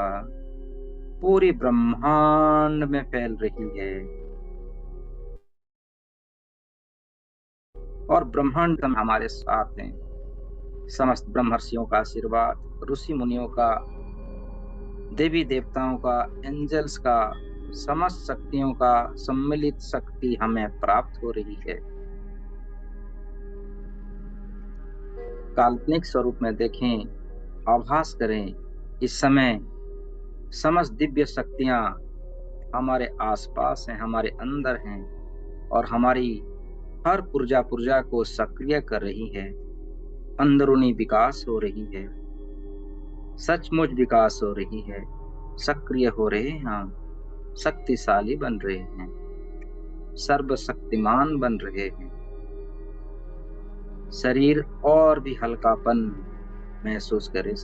पूरे ब्रह्मांड में फैल रही है और ब्रह्मांड में हमारे साथ हैं। समस्त ब्रह्मर्षियों का आशीर्वाद, ऋषि मुनियों का, देवी देवताओं का, एंजल्स का, समस्त शक्तियों का सम्मिलित शक्ति हमें प्राप्त हो रही है। काल्पनिक स्वरूप में देखें, आभास करें, इस समय समस्त दिव्य शक्तियां हमारे आसपास हैं, हमारे अंदर हैं और हमारी हर पुर्जा को सक्रिय कर रही है। अंदरूनी विकास हो रही है, सचमुच विकास हो रही है, सक्रिय हो रहे हैं हम, शक्तिशाली बन रहे हैं, सर्वशक्तिमान बन रहे हैं। शरीर और भी हल्कापन महसूस करें।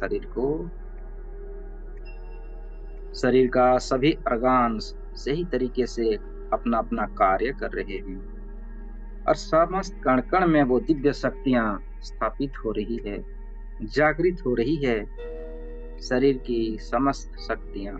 शरीर का सभी ऑर्गन्स सही तरीके से अपना अपना कार्य कर रहे हैं और समस्त कण कण में वो दिव्य शक्तियां स्थापित हो रही है, जागृत हो रही है, शरीर की समस्त शक्तियां।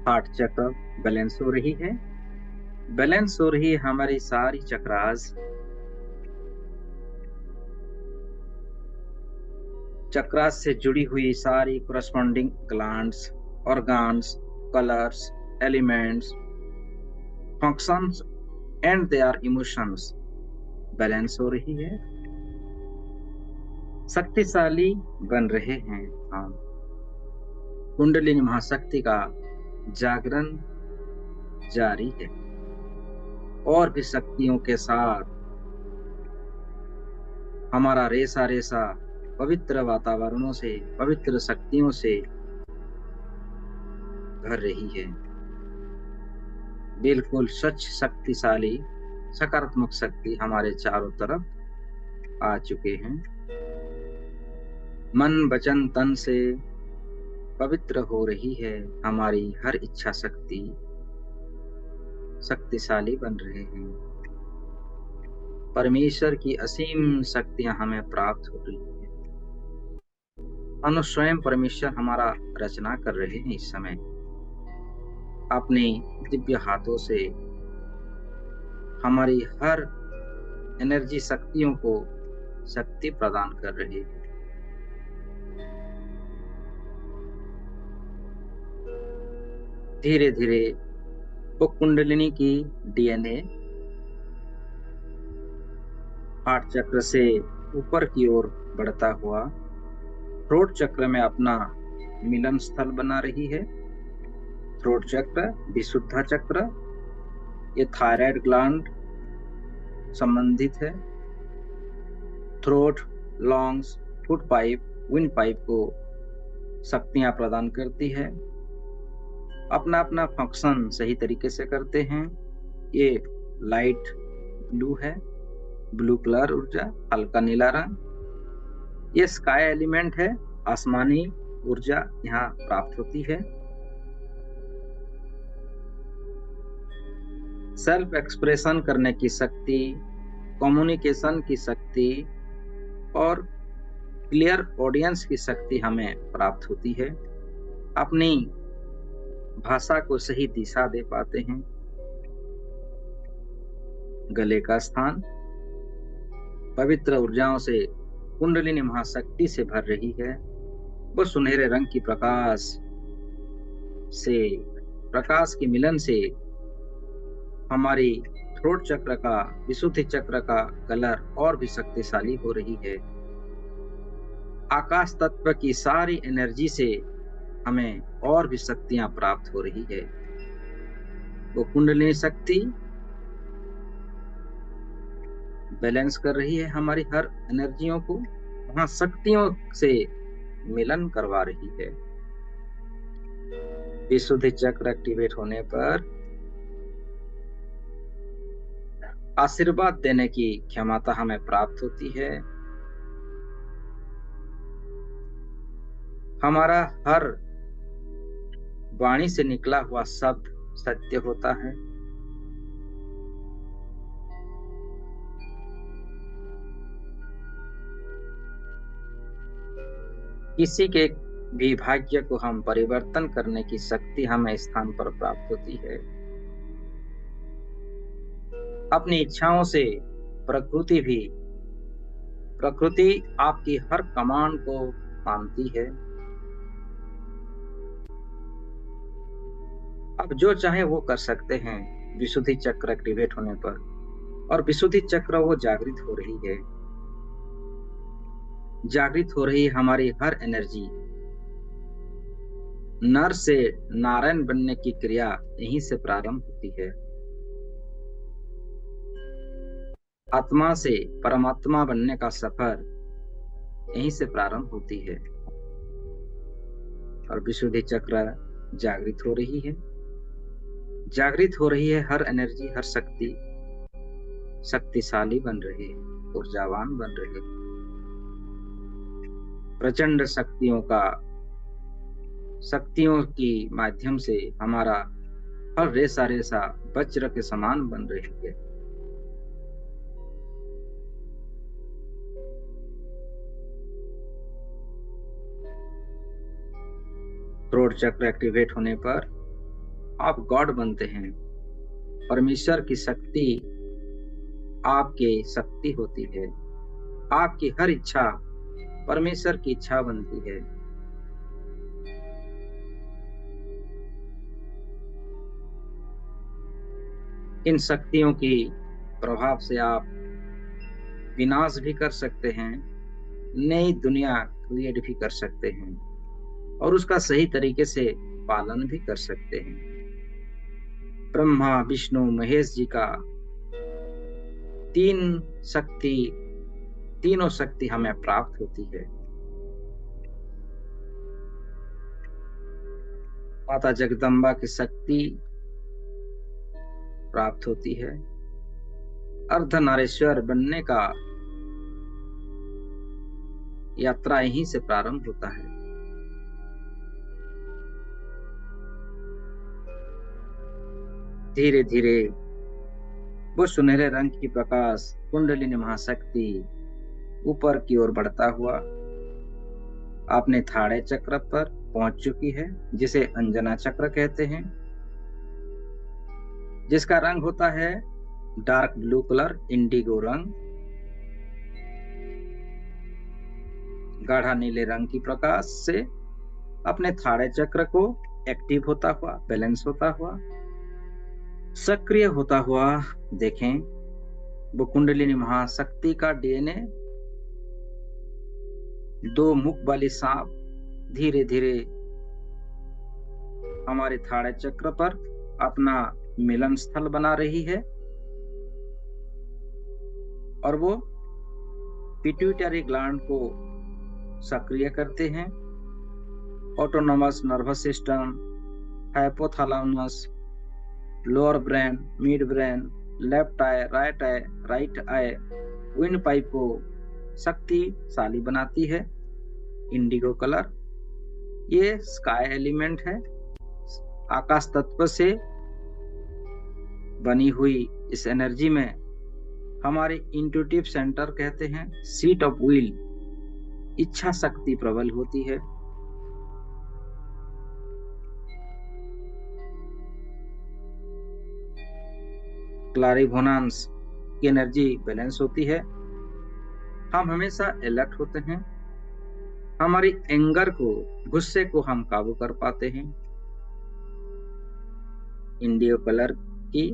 हार्ट चक्र बैलेंस हो रही है, बैलेंस हो रही है हमारी सारी चक्रास। चक्रास से जुड़ी हुई सारी corresponding glands, organs, colours, elements, functions and their emotions balance हो रही है, शक्तिशाली बन रहे हैं हम। कुंडलिनी महाशक्ति का जागरण जारी है और भी शक्तियों के साथ हमारा रेसा रेसा पवित्र वातावरणों से, पवित्र शक्तियों से भर रही है। बिल्कुल स्वच्छ, शक्तिशाली, सकारात्मक शक्ति हमारे चारों तरफ आ चुके हैं। मन, वचन, तन से पवित्र हो रही है हमारी हर इच्छा शक्ति, शक्तिशाली बन रहे हैं। परमेश्वर की असीम शक्तियां हमें प्राप्त हो रही है। हम स्वयं परमेश्वर हमारा रचना कर रहे हैं इस समय। अपने दिव्य हाथों से हमारी हर एनर्जी शक्तियों को शक्ति प्रदान कर रही है। धीरे धीरे वो कुंडलिनी की डीएनए हार्ट चक्र से ऊपर की ओर बढ़ता हुआ थ्रोट चक्र में अपना मिलन स्थल बना रही है। थ्रोट चक्र, विशुद्धा चक्र, ये थायराइड ग्लैंड संबंधित है। Throat, lungs, foot pipe, wind pipe को शक्तियां प्रदान करती है, अपना अपना फंक्शन सही तरीके से करते हैं। ये लाइट ब्लू है, ब्लू कलर ऊर्जा, हल्का नीला रंग। ये स्काई एलिमेंट है, आसमानी ऊर्जा यहाँ प्राप्त होती है। सेल्फ एक्सप्रेशन करने की शक्ति, कम्युनिकेशन की शक्ति और क्लियर ऑडियंस की शक्ति हमें प्राप्त होती है। अपनी भाषा को सही दिशा दे पाते हैं। गले का स्थान पवित्र ऊर्जाओं से कुंडलिनी महाशक्ति से भर रही है। वो सुनहरे रंग की प्रकाश के मिलन से हमारी थ्रोट चक्र का, विशुद्धि चक्र का कलर और भी शक्तिशाली हो रही है। आकाश तत्व की सारी एनर्जी से हमें और भी शक्तियां प्राप्त हो रही है। वो कुंडलिनी शक्ति बैलेंस कर रही है हमारी हर एनर्जियों को, वहां शक्तियों से मिलन करवा रही है। विशुद्धि चक्र एक्टिवेट होने पर आशीर्वाद देने की क्षमता हमें प्राप्त होती है। हमारा हर वाणी से निकला हुआ शब्द सत्य होता है। किसी के भी भाग्य को हम परिवर्तन करने की शक्ति हमें स्थान पर प्राप्त होती है। अपनी इच्छाओं से प्रकृति आपकी हर कमांड को मानती है। अब जो चाहे वो कर सकते हैं विशुद्धि चक्र एक्टिवेट होने पर, और विशुद्धि चक्र वो जागृत हो रही है। जागृत हो रही हमारी हर एनर्जी। नर से नारायण बनने की क्रिया यहीं से प्रारंभ होती है। आत्मा से परमात्मा बनने का सफर यहीं से प्रारंभ होती है। और विशुद्धि चक्र जागृत हो रही है। जागृत हो रही है हर एनर्जी, हर शक्ति शक्तिशाली बन रही है, ऊर्जावान बन रही है। प्रचंड शक्तियों की माध्यम से हमारा हर रेसा वज्र के समान बन रही है। थ्रोट चक्र एक्टिवेट होने पर आप गॉड बनते हैं। परमेश्वर की शक्ति आपकी शक्ति होती है। आपकी हर इच्छा परमेश्वर की इच्छा बनती है। इन शक्तियों की प्रभाव से आप विनाश भी कर सकते हैं, नई दुनिया क्रिएट भी कर सकते हैं, और उसका सही तरीके से पालन भी कर सकते हैं। ब्रह्मा, विष्णु, महेश जी का तीनों शक्ति हमें प्राप्त होती है। माता जगदम्बा की शक्ति प्राप्त होती है। अर्धनारीश्वर बनने का यात्रा यहीं से प्रारंभ होता है। धीरे धीरे वो सुनहरे रंग की प्रकाश कुंडलिनी महाशक्ति ऊपर की ओर बढ़ता हुआ अपने थाड़े चक्र पर पहुंच चुकी है, जिसे अंजना चक्र कहते हैं, जिसका रंग होता है डार्क ब्लू कलर, इंडिगो रंग। गाढ़ा नीले रंग की प्रकाश से अपने थाड़े चक्र को एक्टिव होता हुआ, बैलेंस होता हुआ, सक्रिय होता हुआ देखें। वो कुंडलिनी महाशक्ति का डीएनए 2 मुख वाली सांप धीरे धीरे हमारे थाड़े चक्र पर अपना मिलन स्थल बना रही है और वो पिट्यूटरी ग्लैंड को सक्रिय करते हैं। Autonomous nervous system, hypothalamus, lower brain, mid brain, left I, right I, wind pipe को शक्तिशाली बनाती है। इंडिगो कलर ये स्काई एलिमेंट है, आकाश तत्व से बनी हुई इस एनर्जी में हमारे इंट्यूटिव सेंटर कहते हैं, सीट ऑफ विल, इच्छा शक्ति प्रबल होती है। क्लैरिवोनेंस की एनर्जी बैलेंस होती है। हम हमेशा अलर्ट होते हैं। हमारी एंगर को, गुस्से को हम काबू कर पाते हैं। इंडियो कलर की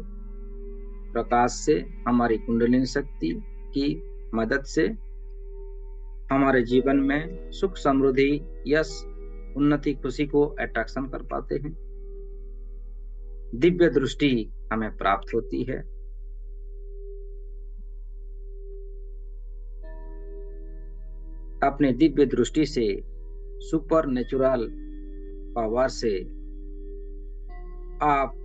प्रकाश से, हमारी कुंडलिनी शक्ति की मदद से हमारे जीवन में सुख, समृद्धि, यश, उन्नति, खुशी को अट्रैक्शन कर पाते हैं। दिव्य दृष्टि हमें प्राप्त होती है। अपने दिव्य दृष्टि से, सुपर नेचुरल पावर से आप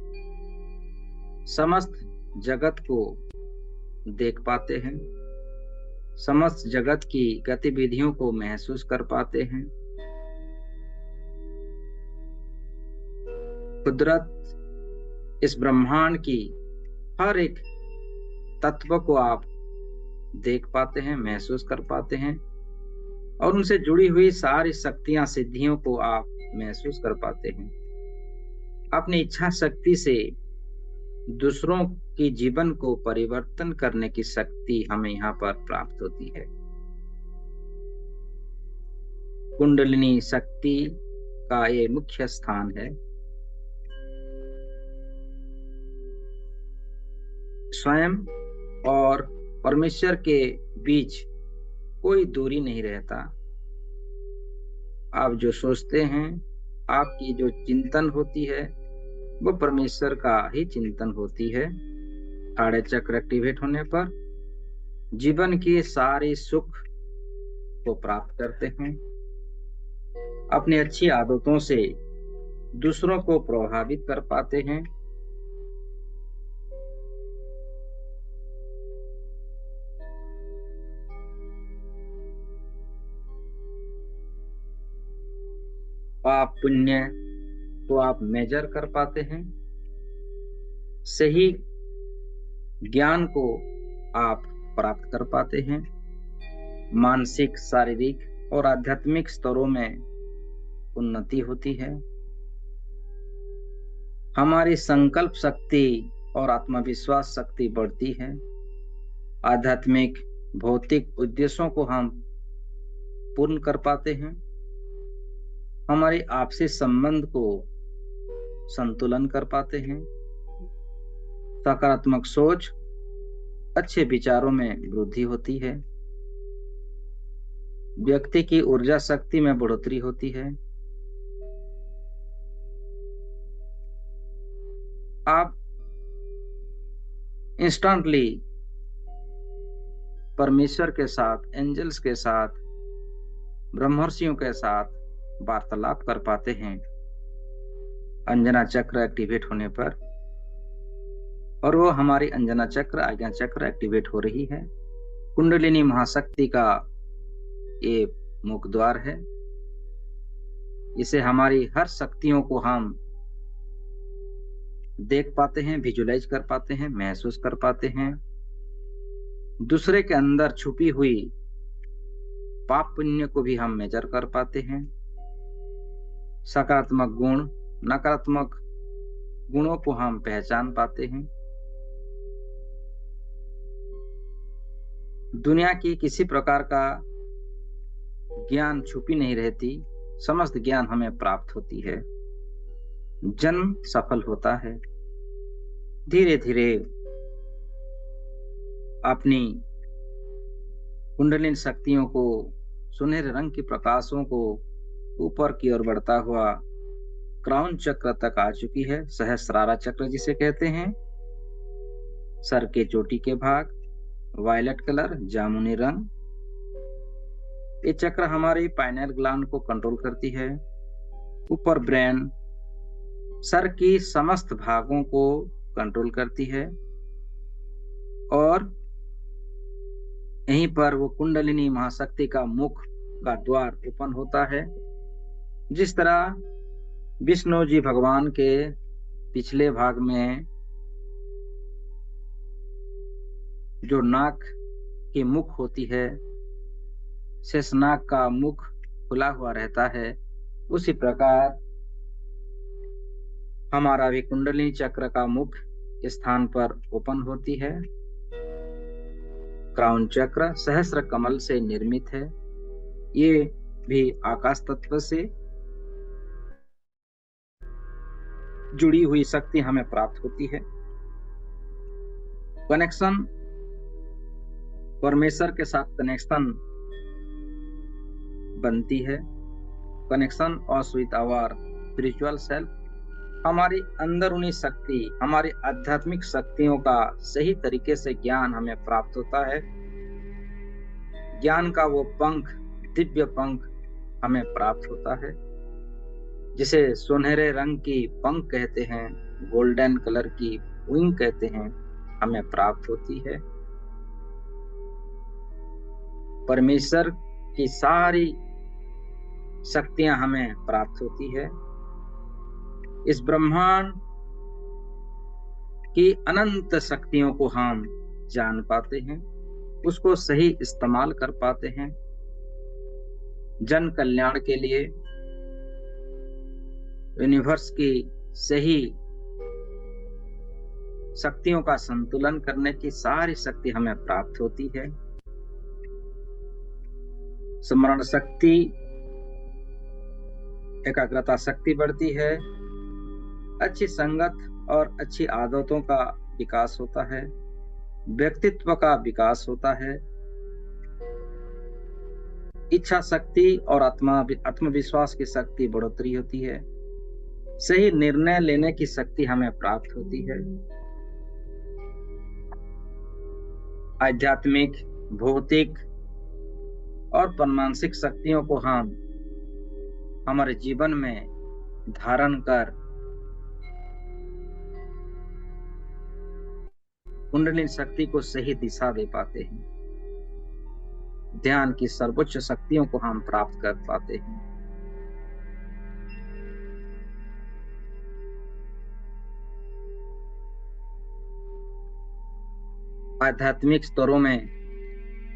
समस्त जगत को देख पाते हैं, समस्त जगत की गतिविधियों को महसूस कर पाते हैं। कुदरत, इस ब्रह्मांड की हर एक तत्व को आप देख पाते हैं, महसूस कर पाते हैं और उनसे जुड़ी हुई सारी शक्तियां, सिद्धियों को आप महसूस कर पाते हैं। अपनी इच्छा शक्ति से दूसरों की जीवन को परिवर्तन करने की शक्ति हमें यहाँ पर प्राप्त होती है। कुंडलिनी शक्ति का ये मुख्य स्थान है। स्वयं और परमेश्वर के बीच कोई दूरी नहीं रहता। आप जो सोचते हैं, आपकी जो चिंतन होती है, वो परमेश्वर का ही चिंतन होती है। थाड़े चक्र एक्टिवेट होने पर जीवन की सारी सुख को प्राप्त करते हैं। अपनी अच्छी आदतों से दूसरों को प्रभावित कर पाते हैं। पाप पुण्य को आप मेजर कर पाते हैं। सही ज्ञान को आप प्राप्त कर पाते हैं। मानसिक, शारीरिक और आध्यात्मिक स्तरों में उन्नति होती है। हमारी संकल्प शक्ति और आत्मविश्वास शक्ति बढ़ती है। आध्यात्मिक, भौतिक उद्देश्यों को हम पूर्ण कर पाते हैं। हमारे आपसी संबंध को संतुलन कर पाते हैं। सकारात्मक सोच, अच्छे विचारों में वृद्धि होती है। व्यक्ति की ऊर्जा शक्ति में बढ़ोतरी होती है। आप इंस्टेंटली परमेश्वर के साथ, एंजल्स के साथ, ब्रह्मर्षियों के साथ वार्तालाप कर पाते हैं अंजना चक्र एक्टिवेट होने पर। और वो हमारी अंजना चक्र, आज्ञा चक्र एक्टिवेट हो रही है। कुंडलिनी महाशक्ति का ये मुख द्वार है। इसे हमारी हर शक्तियों को हम देख पाते हैं, विजुलाइज कर पाते हैं, महसूस कर पाते हैं। दूसरे के अंदर छुपी हुई पाप पुण्य को भी हम मेजर कर पाते हैं। सकारात्मक गुण, नकारात्मक गुणों को हम पहचान पाते हैं। दुनिया की किसी प्रकार का ज्ञान छुपी नहीं रहती, समस्त ज्ञान हमें प्राप्त होती है। जन्म सफल होता है, धीरे धीरे अपनी कुंडलिनी शक्तियों को, सुनहरे रंग के प्रकाशों को ऊपर की ओर बढ़ता हुआ क्राउन चक्र तक आ चुकी है। सहस्रारा चक्र जिसे कहते हैं। सर के चोटी के भाग वायलेट कलर, जामुनी रंग। ये चक्र हमारी पाइनेल ग्लैंड को कंट्रोल करती है। ऊपर ब्रेन, सर की समस्त भागों को कंट्रोल करती है और यहीं पर वो कुंडलिनी महाशक्ति का मुख का द्वार ओपन होता है। जिस तरह विष्णु जी भगवान के पिछले भाग में जो नाक की मुख होती है, शेषनाग का मुख खुला हुआ रहता है, उसी प्रकार हमारा भी कुंडलिनी चक्र का मुख स्थान पर ओपन होती है। क्राउन चक्र सहस्र कमल से निर्मित है। ये भी आकाश तत्व से जुड़ी हुई शक्ति हमें प्राप्त होती है। कनेक्शन, परमेश्वर के साथ कनेक्शन बनती है। कनेक्शन और विद आवर स्पिरिचुअल सेल्फ, हमारी अंदरूनी शक्ति, हमारी आध्यात्मिक शक्तियों का सही तरीके से ज्ञान हमें प्राप्त होता है। ज्ञान का वो पंख, दिव्य पंख हमें प्राप्त होता है, जिसे सुनहरे रंग की पंख कहते हैं, गोल्डन कलर की विंग कहते हैं, हमें प्राप्त होती है। परमेश्वर की सारी शक्तियां हमें प्राप्त होती है। इस ब्रह्मांड की अनंत शक्तियों को हम जान पाते हैं, उसको सही इस्तेमाल कर पाते हैं। जन कल्याण के लिए यूनिवर्स की सही शक्तियों का संतुलन करने की सारी शक्ति हमें प्राप्त होती है। स्मरण शक्ति, एकाग्रता शक्ति बढ़ती है। अच्छी संगत और अच्छी आदतों का विकास होता है। व्यक्तित्व का विकास होता है। इच्छा शक्ति और आत्मविश्वास की शक्ति बढ़ोतरी होती है। सही निर्णय लेने की शक्ति हमें प्राप्त होती है। आध्यात्मिक, भौतिक और परमांशिक शक्तियों को हम हमारे जीवन में धारण कर कुंडलिनी शक्ति को सही दिशा दे पाते हैं। ध्यान की सर्वोच्च शक्तियों को हम प्राप्त कर पाते हैं। आध्यात्मिक स्तरों में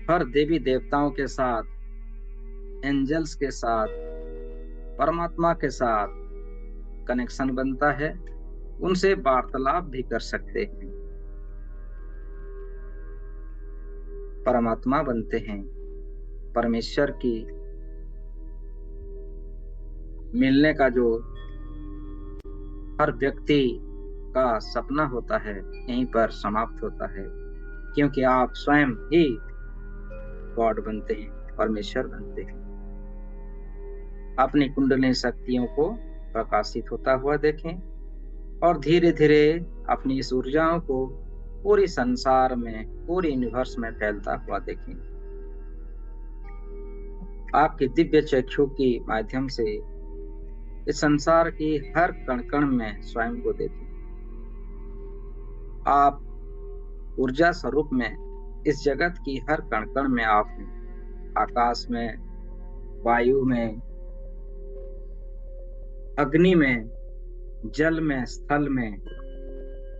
हर देवी देवताओं के साथ, एंजल्स के साथ, परमात्मा के साथ कनेक्शन बनता है। उनसे वार्तालाप भी कर सकते हैं, परमात्मा बनते हैं। परमेश्वर की मिलने का जो हर व्यक्ति का सपना होता है, यहीं पर समाप्त होता है, क्योंकि आप स्वयं ही गॉड बनते हैं, परमेश्वर बनते हैं। अपनी कुंडलिनी शक्तियों को प्रकाशित होता हुआ देखें और धीरे धीरे अपनी इस ऊर्जाओं को पूरी संसार में, पूरी यूनिवर्स में फैलता हुआ देखें। आपके दिव्य चक्षु के माध्यम से इस संसार की हर कण कण में स्वयं को देखें। आप ऊर्जा स्वरूप में इस जगत की हर कण कण में आप हैं। आकाश में, वायु में, अग्नि में, जल में, स्थल में,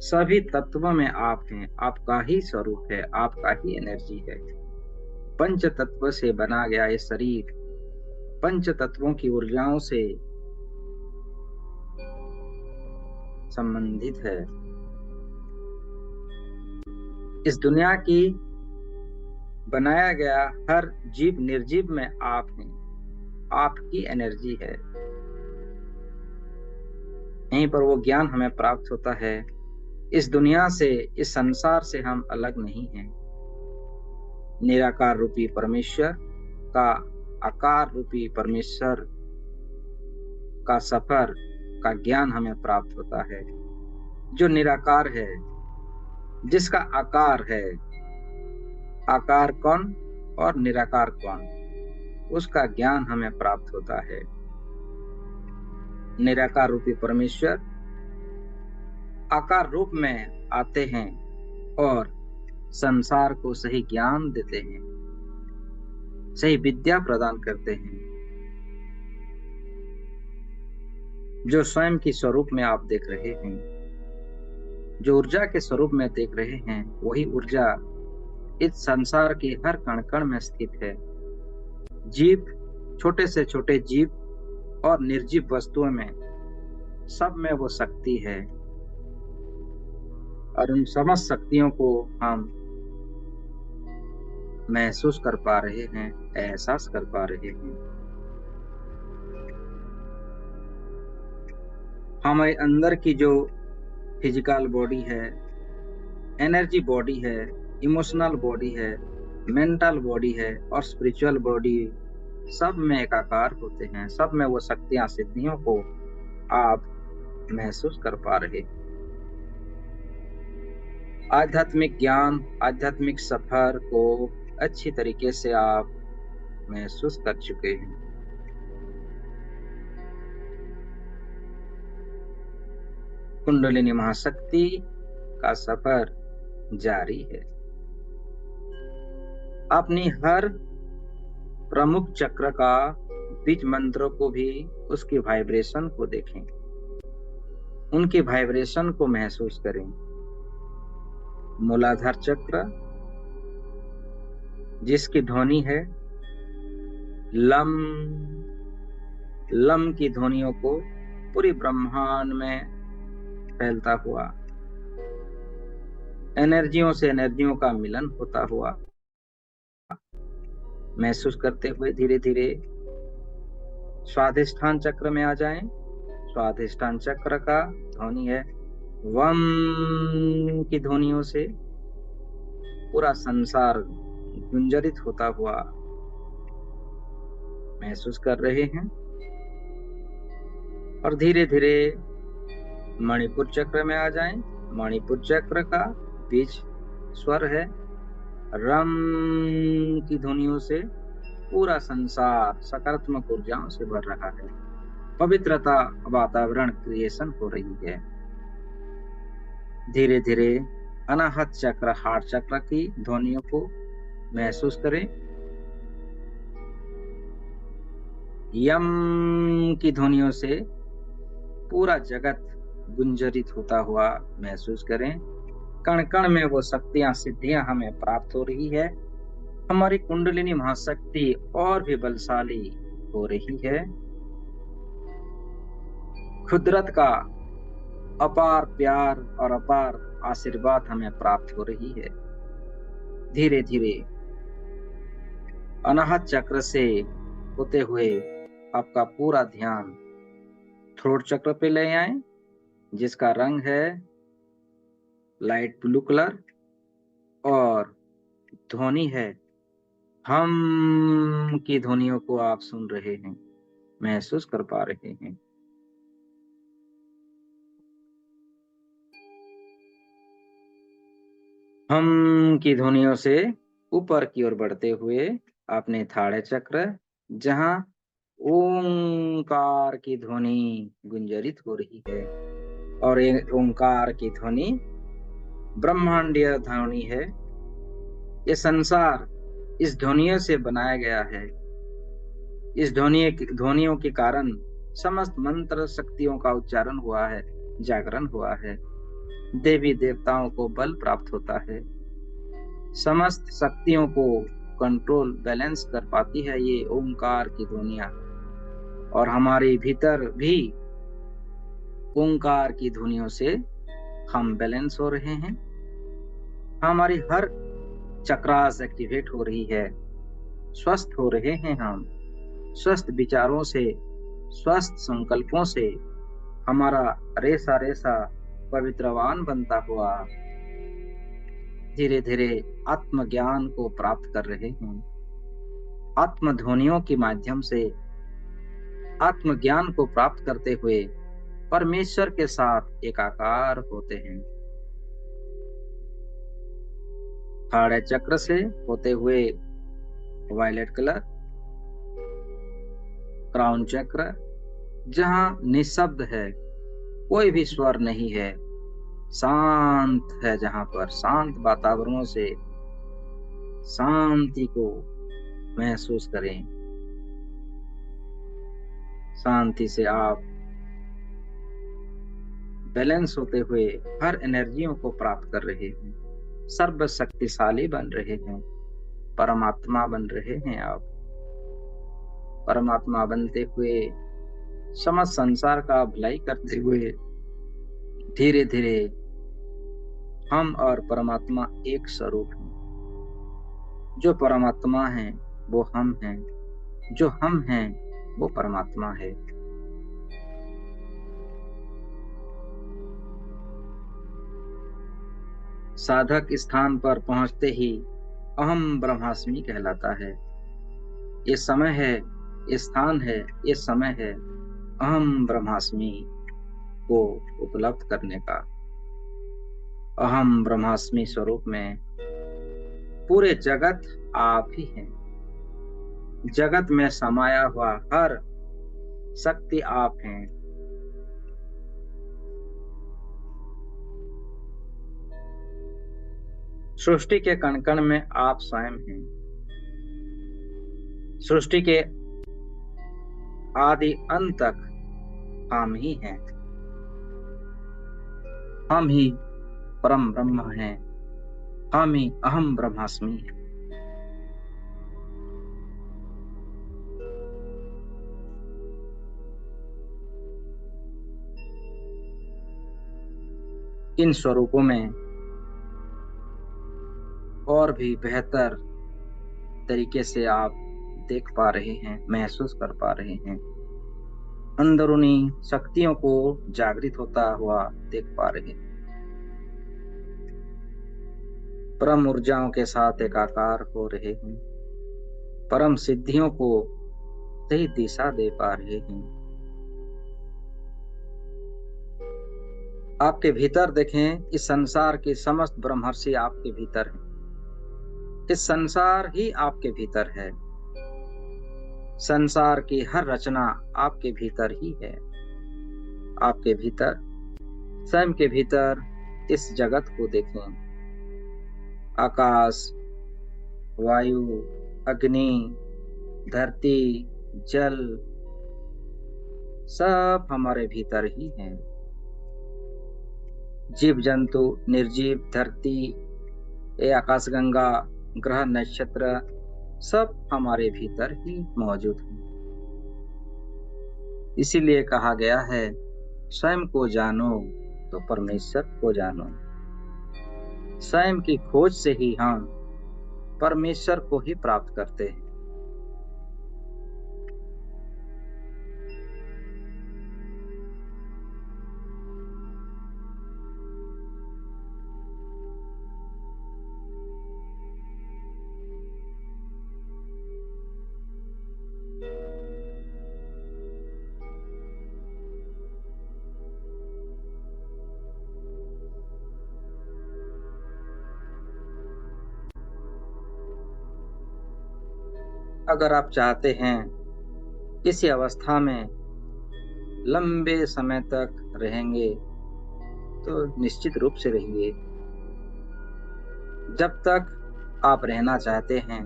सभी तत्वों में आप हैं। आपका ही स्वरूप है, आपका ही एनर्जी है। पंच तत्व से बना गया ये शरीर पंच तत्वों की ऊर्जाओं से संबंधित है। इस दुनिया की बनाया गया हर जीव निर्जीव में आप हैं। आपकी एनर्जी है। यहीं पर वो ज्ञान हमें प्राप्त होता है। इस दुनिया से, इस संसार से हम अलग नहीं हैं। निराकार रूपी परमेश्वर का, आकार रूपी परमेश्वर का सफर का ज्ञान हमें प्राप्त होता है। जो निराकार है, जिसका आकार है, आकार कौन और निराकार कौन, उसका ज्ञान हमें प्राप्त होता है। निराकार रूपी परमेश्वर आकार रूप में आते हैं और संसार को सही ज्ञान देते हैं, सही विद्या प्रदान करते हैं। जो स्वयं की स्वरूप में आप देख रहे हैं, जो ऊर्जा के स्वरूप में देख रहे हैं, वही ऊर्जा इस संसार के हर कण कण में स्थित है। जीव, छोटे से छोटे जीव और निर्जीव वस्तुओं में, सब में वो शक्ति है। और उन समस्त शक्तियों को हम महसूस कर पा रहे हैं, एहसास कर पा रहे हैं। हमारे अंदर की जो फिजिकल बॉडी है, एनर्जी बॉडी है, इमोशनल बॉडी है, मेंटल बॉडी है और स्पिरिचुअल बॉडी, सब में एकाकार होते हैं। सब में वो शक्तियां, सिद्धियों को आप महसूस कर पा रहे। आध्यात्मिक ज्ञान, आध्यात्मिक सफर को अच्छी तरीके से आप महसूस कर चुके हैं। कुंडलिनी महाशक्ति का सफर जारी है। अपनी हर प्रमुख चक्र का बीज मंत्रों को भी, उसकी वाइब्रेशन को देखें, उनकी वाइब्रेशन को महसूस करें। मूलाधार चक्र, जिसकी ध्वनि है लम, लम की ध्वनियों को पूरी ब्रह्मांड में फैलता हुआ, एनर्जियों से एनर्जियों का मिलन होता हुआ महसूस करते हुए धीरे धीरे स्वाधिष्ठान चक्र में आ जाएं। स्वाधिष्ठान चक्र का ध्वनि है वम की ध्वनियों से पूरा संसार गुंजरित होता हुआ महसूस कर रहे हैं। और धीरे धीरे मणिपुर चक्र में आ जाएं। मणिपुर चक्र का बीज स्वर है रम की ध्वनियों से पूरा संसार सकारात्मक ऊर्जाओं से भर रहा है। पवित्रता वातावरण क्रिएशन हो रही है। धीरे धीरे अनाहत चक्र, हार्ट चक्र की ध्वनियों को महसूस करें। यम की ध्वनियों से पूरा जगत गुंजरित होता हुआ महसूस करें। कण कण में वो शक्तियां, सिद्धियां हमें प्राप्त हो रही है। हमारी कुंडलिनी महाशक्ति और भी बलशाली हो रही है। कुदरत का अपार प्यार और अपार आशीर्वाद हमें प्राप्त हो रही है। धीरे धीरे अनाहत चक्र से होते हुए आपका पूरा ध्यान थ्रोट चक्र पे ले आए, जिसका रंग है लाइट ब्लू कलर और ध्वनि है हम की ध्वनियों को आप सुन रहे हैं, महसूस कर पा रहे हैं। हम की ध्वनियों से ऊपर की ओर बढ़ते हुए अपने थाड़े चक्र, जहां ओंकार की ध्वनि गुंजरित हो रही है और ये ओंकार की ध्वनि ब्रह्मांडीय ध्वनि है। ये संसार इस ध्वनियों से बनाया गया है। इस ध्वनियों के कारण समस्त मंत्र शक्तियों का उच्चारण हुआ है, जागरण हुआ है। देवी देवताओं को बल प्राप्त होता है। समस्त शक्तियों को कंट्रोल, बैलेंस कर पाती है ये ओंकार की ध्वनियां। और हमारे भीतर भी ओंकार की ध्वनियों से हम बैलेंस हो रहे हैं। हमारी हर चक्रास एक्टिवेट हो रही है, स्वस्थ हो रहे हैं हम। स्वस्थ विचारों से, स्वस्थ संकल्पों से हमारा रेसा रेसा पवित्रवान बनता हुआ धीरे धीरे आत्मज्ञान को प्राप्त कर रहे हैं। आत्मध्वनियों के माध्यम से आत्मज्ञान को प्राप्त करते हुए परमेश्वर के साथ एकाकार होते हैं। हाड़े चक्र से होते हुए वायलेट कलर, क्राउन चक्र, जहां निशब्द है, कोई भी स्वर नहीं है, शांत है, जहां पर शांत वातावरणों से शांति को महसूस करें। शांति से आप बैलेंस होते हुए हर एनर्जियों को प्राप्त कर रहे हैं, सर्वशक्तिशाली बन रहे हैं, परमात्मा बन रहे हैं। आप परमात्मा बनते हुए समस्त संसार का भलाई करते हुए धीरे धीरे हम और परमात्मा एक स्वरूप हैं। जो परमात्मा है वो हम हैं, जो हम हैं वो परमात्मा है। साधक स्थान पर पहुंचते ही अहम ब्रह्मास्मि कहलाता है। ये समय है, ये स्थान है, ये समय है अहम ब्रह्मास्मि को उपलब्ध करने का। अहम ब्रह्मास्मि स्वरूप में पूरे जगत आप ही हैं। जगत में समाया हुआ हर शक्ति आप हैं। सृष्टि के कण कण में आप स्वयं हैं। सृष्टि के आदि अंत तक हम ही हैं। हम ही परम ब्रह्म हैं। हम ही अहम ब्रह्मास्मि हैं। इन स्वरूपों में और भी बेहतर तरीके से आप देख पा रहे हैं, महसूस कर पा रहे हैं। अंदरूनी शक्तियों को जागृत होता हुआ देख पा रहे हैं। परम ऊर्जाओं के साथ एकाकार हो रहे हैं। परम सिद्धियों को सही दिशा दे पा रहे हैं। आपके भीतर देखें, इस संसार के समस्त ब्रह्मर्षि आपके भीतर हैं। इस संसार ही आपके भीतर है। संसार की हर रचना आपके भीतर ही है। आपके भीतर, स्वयं के भीतर इस जगत को देखें। आकाश, वायु, अग्नि, धरती, जल सब हमारे भीतर ही हैं। जीव जंतु, निर्जीव, धरती, ये आकाशगंगा, ग्रह, नक्षत्र सब हमारे भीतर ही मौजूद हैं। इसीलिए कहा गया है, स्वयं को जानो तो परमेश्वर को जानो। स्वयं की खोज से ही हम परमेश्वर को ही प्राप्त करते हैं। अगर आप चाहते हैं इसी अवस्था में लंबे समय तक रहेंगे तो निश्चित रूप से रहिए। जब तक आप रहना चाहते हैं,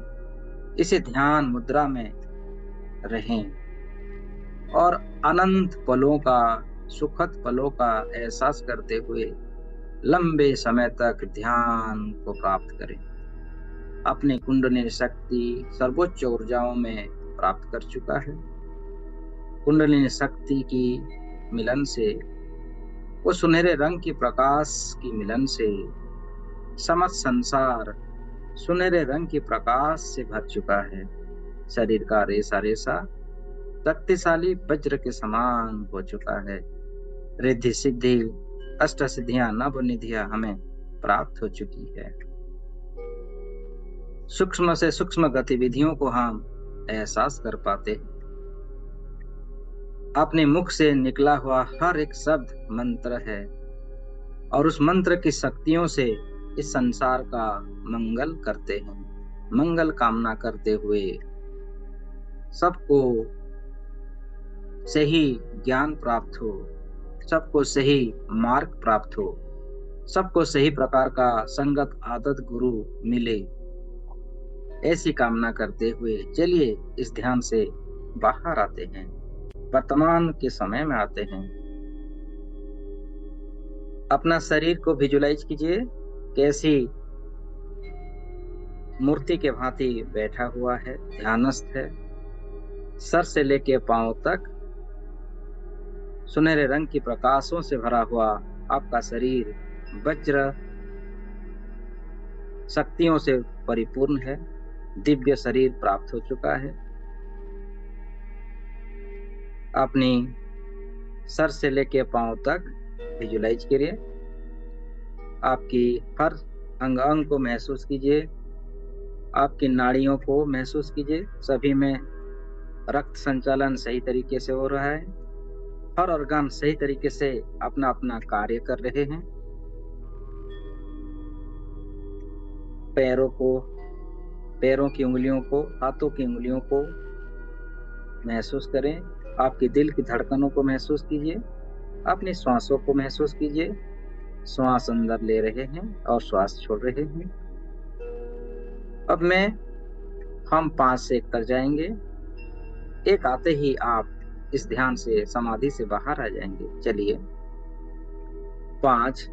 इसी ध्यान मुद्रा में रहें और अनंत पलों का, सुखद पलों का एहसास करते हुए लंबे समय तक ध्यान को प्राप्त करें। अपनी कुंडलिनी शक्ति सर्वोच्च ऊर्जाओं में प्राप्त कर चुका है। कुंडलिनी शक्ति की मिलन से, वो सुनहरे रंग की प्रकाश की मिलन से समस्त संसार सुनहरे रंग की प्रकाश से भर चुका है। शरीर का रेसा रेसा शक्तिशाली वज्र के समान हो चुका है। रिद्धि सिद्धि अष्ट सिद्धियां नव निधियां हमें प्राप्त हो चुकी है। सूक्ष्म से सूक्ष्म गतिविधियों को हम एहसास कर पाते हैं। अपने मुख से निकला हुआ हर एक शब्द मंत्र है और उस मंत्र की शक्तियों से इस संसार का मंगल करते हैं। मंगल कामना करते हुए सबको सही ज्ञान प्राप्त हो, सबको सही मार्ग प्राप्त हो, सबको सही प्रकार का संगत आदत गुरु मिले, ऐसी कामना करते हुए चलिए इस ध्यान से बाहर आते हैं, वर्तमान के समय में आते हैं। अपना शरीर को विजुलाइज कीजिए, कैसी मूर्ति के भांति बैठा हुआ है, ध्यानस्थ है। सर से लेके पांव तक सुनहरे रंग की प्रकाशों से भरा हुआ आपका शरीर वज्र शक्तियों से परिपूर्ण है। दिव्य शरीर प्राप्त हो चुका है। अपनी सर से लेके पांव तक विजुलाइज करिए, आपकी हर अंग अंग को महसूस कीजिए, आपकी नाड़ियों को महसूस कीजिए, सभी में रक्त संचालन सही तरीके से हो रहा है। हर ऑर्गन सही तरीके से अपना अपना कार्य कर रहे हैं। पैरों की उंगलियों को, हाथों की उंगलियों को महसूस करें। आपके दिल की धड़कनों को महसूस कीजिए, अपनी श्वासों को महसूस कीजिए। श्वास अंदर ले रहे हैं और श्वास छोड़ रहे हैं। अब हम 5 से 1 कर जाएंगे। 1 आते ही आप इस ध्यान से, समाधि से बाहर आ जाएंगे। चलिए 5,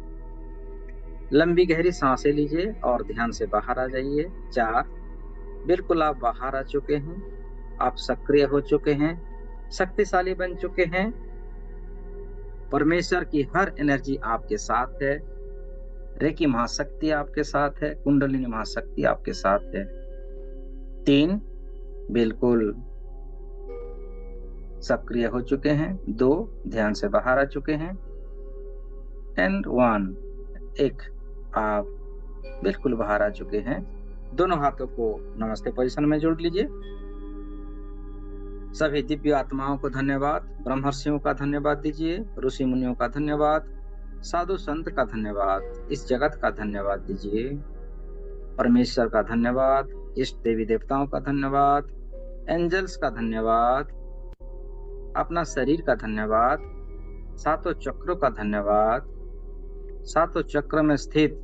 लंबी गहरी सांसें लीजिए और ध्यान से बाहर आ जाइए। 4, बिल्कुल आप बाहर आ चुके हैं, आप सक्रिय हो चुके हैं, शक्तिशाली बन चुके हैं। परमेश्वर की हर एनर्जी आपके साथ है, रेकी महाशक्ति आपके साथ है, कुंडलिनी महाशक्ति आपके साथ है। 3, बिल्कुल सक्रिय हो चुके हैं। 2, ध्यान से बाहर आ चुके हैं। एंड 1, आप बिल्कुल बाहर आ चुके हैं। दोनों हाथों को नमस्ते पोजीशन में जोड़ लीजिए। सभी दिव्य आत्माओं को धन्यवाद, ब्रह्मर्षियों का धन्यवाद दीजिए, ऋषि मुनियों का धन्यवाद, साधु संत का धन्यवाद, इस जगत का धन्यवाद दीजिए, परमेश्वर का धन्यवाद, इष्ट देवी देवताओं का धन्यवाद, एंजल्स का धन्यवाद, अपना शरीर का धन्यवाद, 7 चक्रों का धन्यवाद, 7 चक्र में स्थित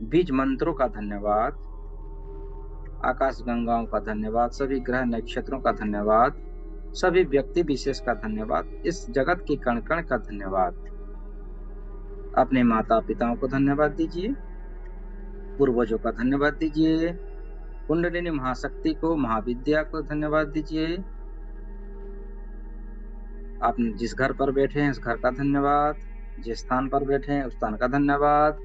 बीज मंत्रों का धन्यवाद, आकाश गंगाओं का धन्यवाद, सभी ग्रह नक्षत्रों का धन्यवाद, सभी व्यक्ति विशेष का धन्यवाद, इस जगत की कण कण का धन्यवाद। अपने माता पिताओं को धन्यवाद दीजिए, पूर्वजों का धन्यवाद दीजिए, कुंडलिनी महाशक्ति को, महाविद्या को धन्यवाद दीजिए। आप जिस घर पर बैठे हैं उस घर का धन्यवाद, जिस स्थान पर बैठे हैं उस स्थान का धन्यवाद।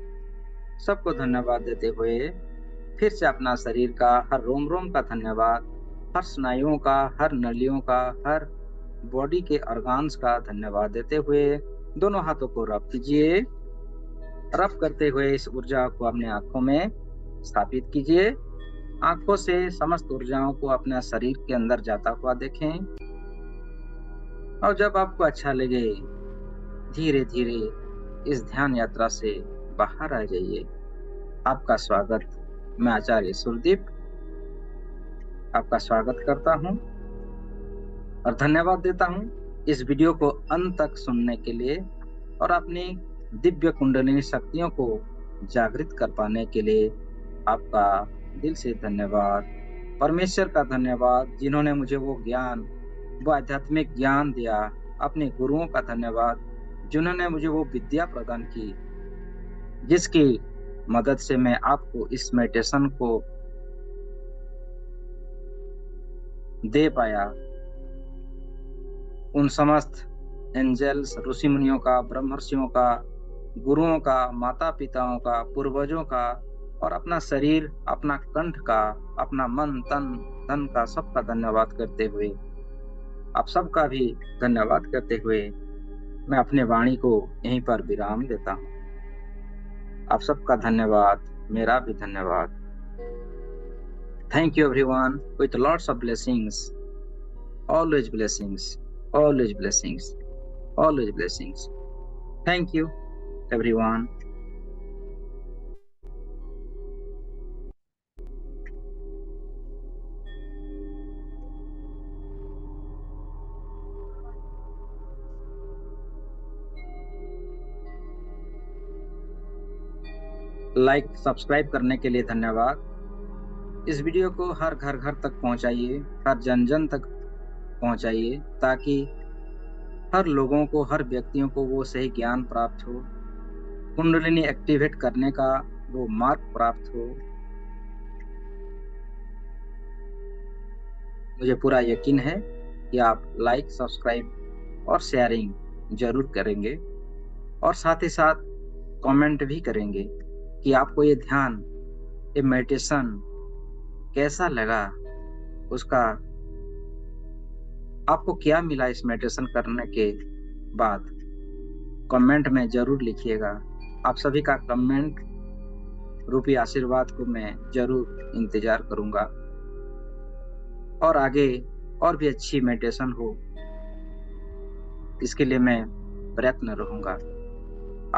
सबको धन्यवाद देते हुए फिर से अपना शरीर का हर रोम रोम का धन्यवाद, हर स्नायुओं का, हर नलियों का, हर बॉडी के ऑर्गन्स का धन्यवाद देते हुए दोनों हाथों को रब कीजिए। रब करते हुए इस ऊर्जा को अपने आंखों में स्थापित कीजिए। आंखों से समस्त ऊर्जाओं को अपने शरीर के अंदर जाता हुआ देखें और जब आपको अच्छा लगे धीरे धीरे इस ध्यान यात्रा से बाहर आ जाइए। आपका स्वागत, मैं आचार्य सुरदीप आपका स्वागत करता हूं और धन्यवाद देता हूं इस वीडियो को अंत तक सुनने के लिए और अपनी दिव्य कुंडलिनी शक्तियों को जागृत कर पाने के लिए आपका दिल से धन्यवाद। परमेश्वर का धन्यवाद जिन्होंने मुझे वो ज्ञान, वो आध्यात्मिक ज्ञान दिया। अपने गुरुओं का धन्यवाद जिन्होंने मुझे वो विद्या प्रदान की, जिसकी मदद से मैं आपको इस मेडिटेशन को दे पाया। उन समस्त एंजल्स, ऋषि मुनियों का, ब्रह्मर्षियों का, गुरुओं का, माता पिताओं का, पूर्वजों का और अपना शरीर, अपना कंठ का, अपना मन, तन, धन का सबका धन्यवाद करते हुए, आप सबका भी धन्यवाद करते हुए मैं अपने वाणी को यहीं पर विराम देता हूँ। आप सबका धन्यवाद, मेरा भी धन्यवाद। Thank you everyone with lots of blessings, always blessings, always blessings, always blessings. Thank you everyone. Like subscribe करने के लिए धन्यवाद। इस वीडियो को हर घर घर तक पहुंचाइए, हर जन जन तक पहुंचाइए, ताकि हर लोगों को, हर व्यक्तियों को वो सही ज्ञान प्राप्त हो, कुंडलिनी एक्टिवेट करने का वो मार्ग प्राप्त हो। मुझे पूरा यकीन है कि आप लाइक, सब्सक्राइब और शेयरिंग जरूर करेंगे, और साथ ही साथ कमेंट भी करेंगे कि आपको ये ध्यान, ये मेडिटेशन कैसा लगा, उसका आपको क्या मिला इस मेडिटेशन करने के बाद। कमेंट में जरूर लिखिएगा। आप सभी का कमेंट रूपी आशीर्वाद को मैं जरूर इंतजार करूंगा, और आगे और भी अच्छी मेडिटेशन हो, इसके लिए मैं प्रयत्न रहूंगा।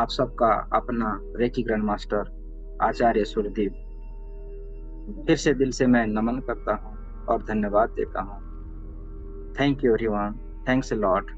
आप सबका अपना रेकी ग्रैंड मास्टर आचार्य सूर्यदेव फिर से दिल से मैं नमन करता हूँ और धन्यवाद देता हूँ। Thank you everyone, thanks a lot.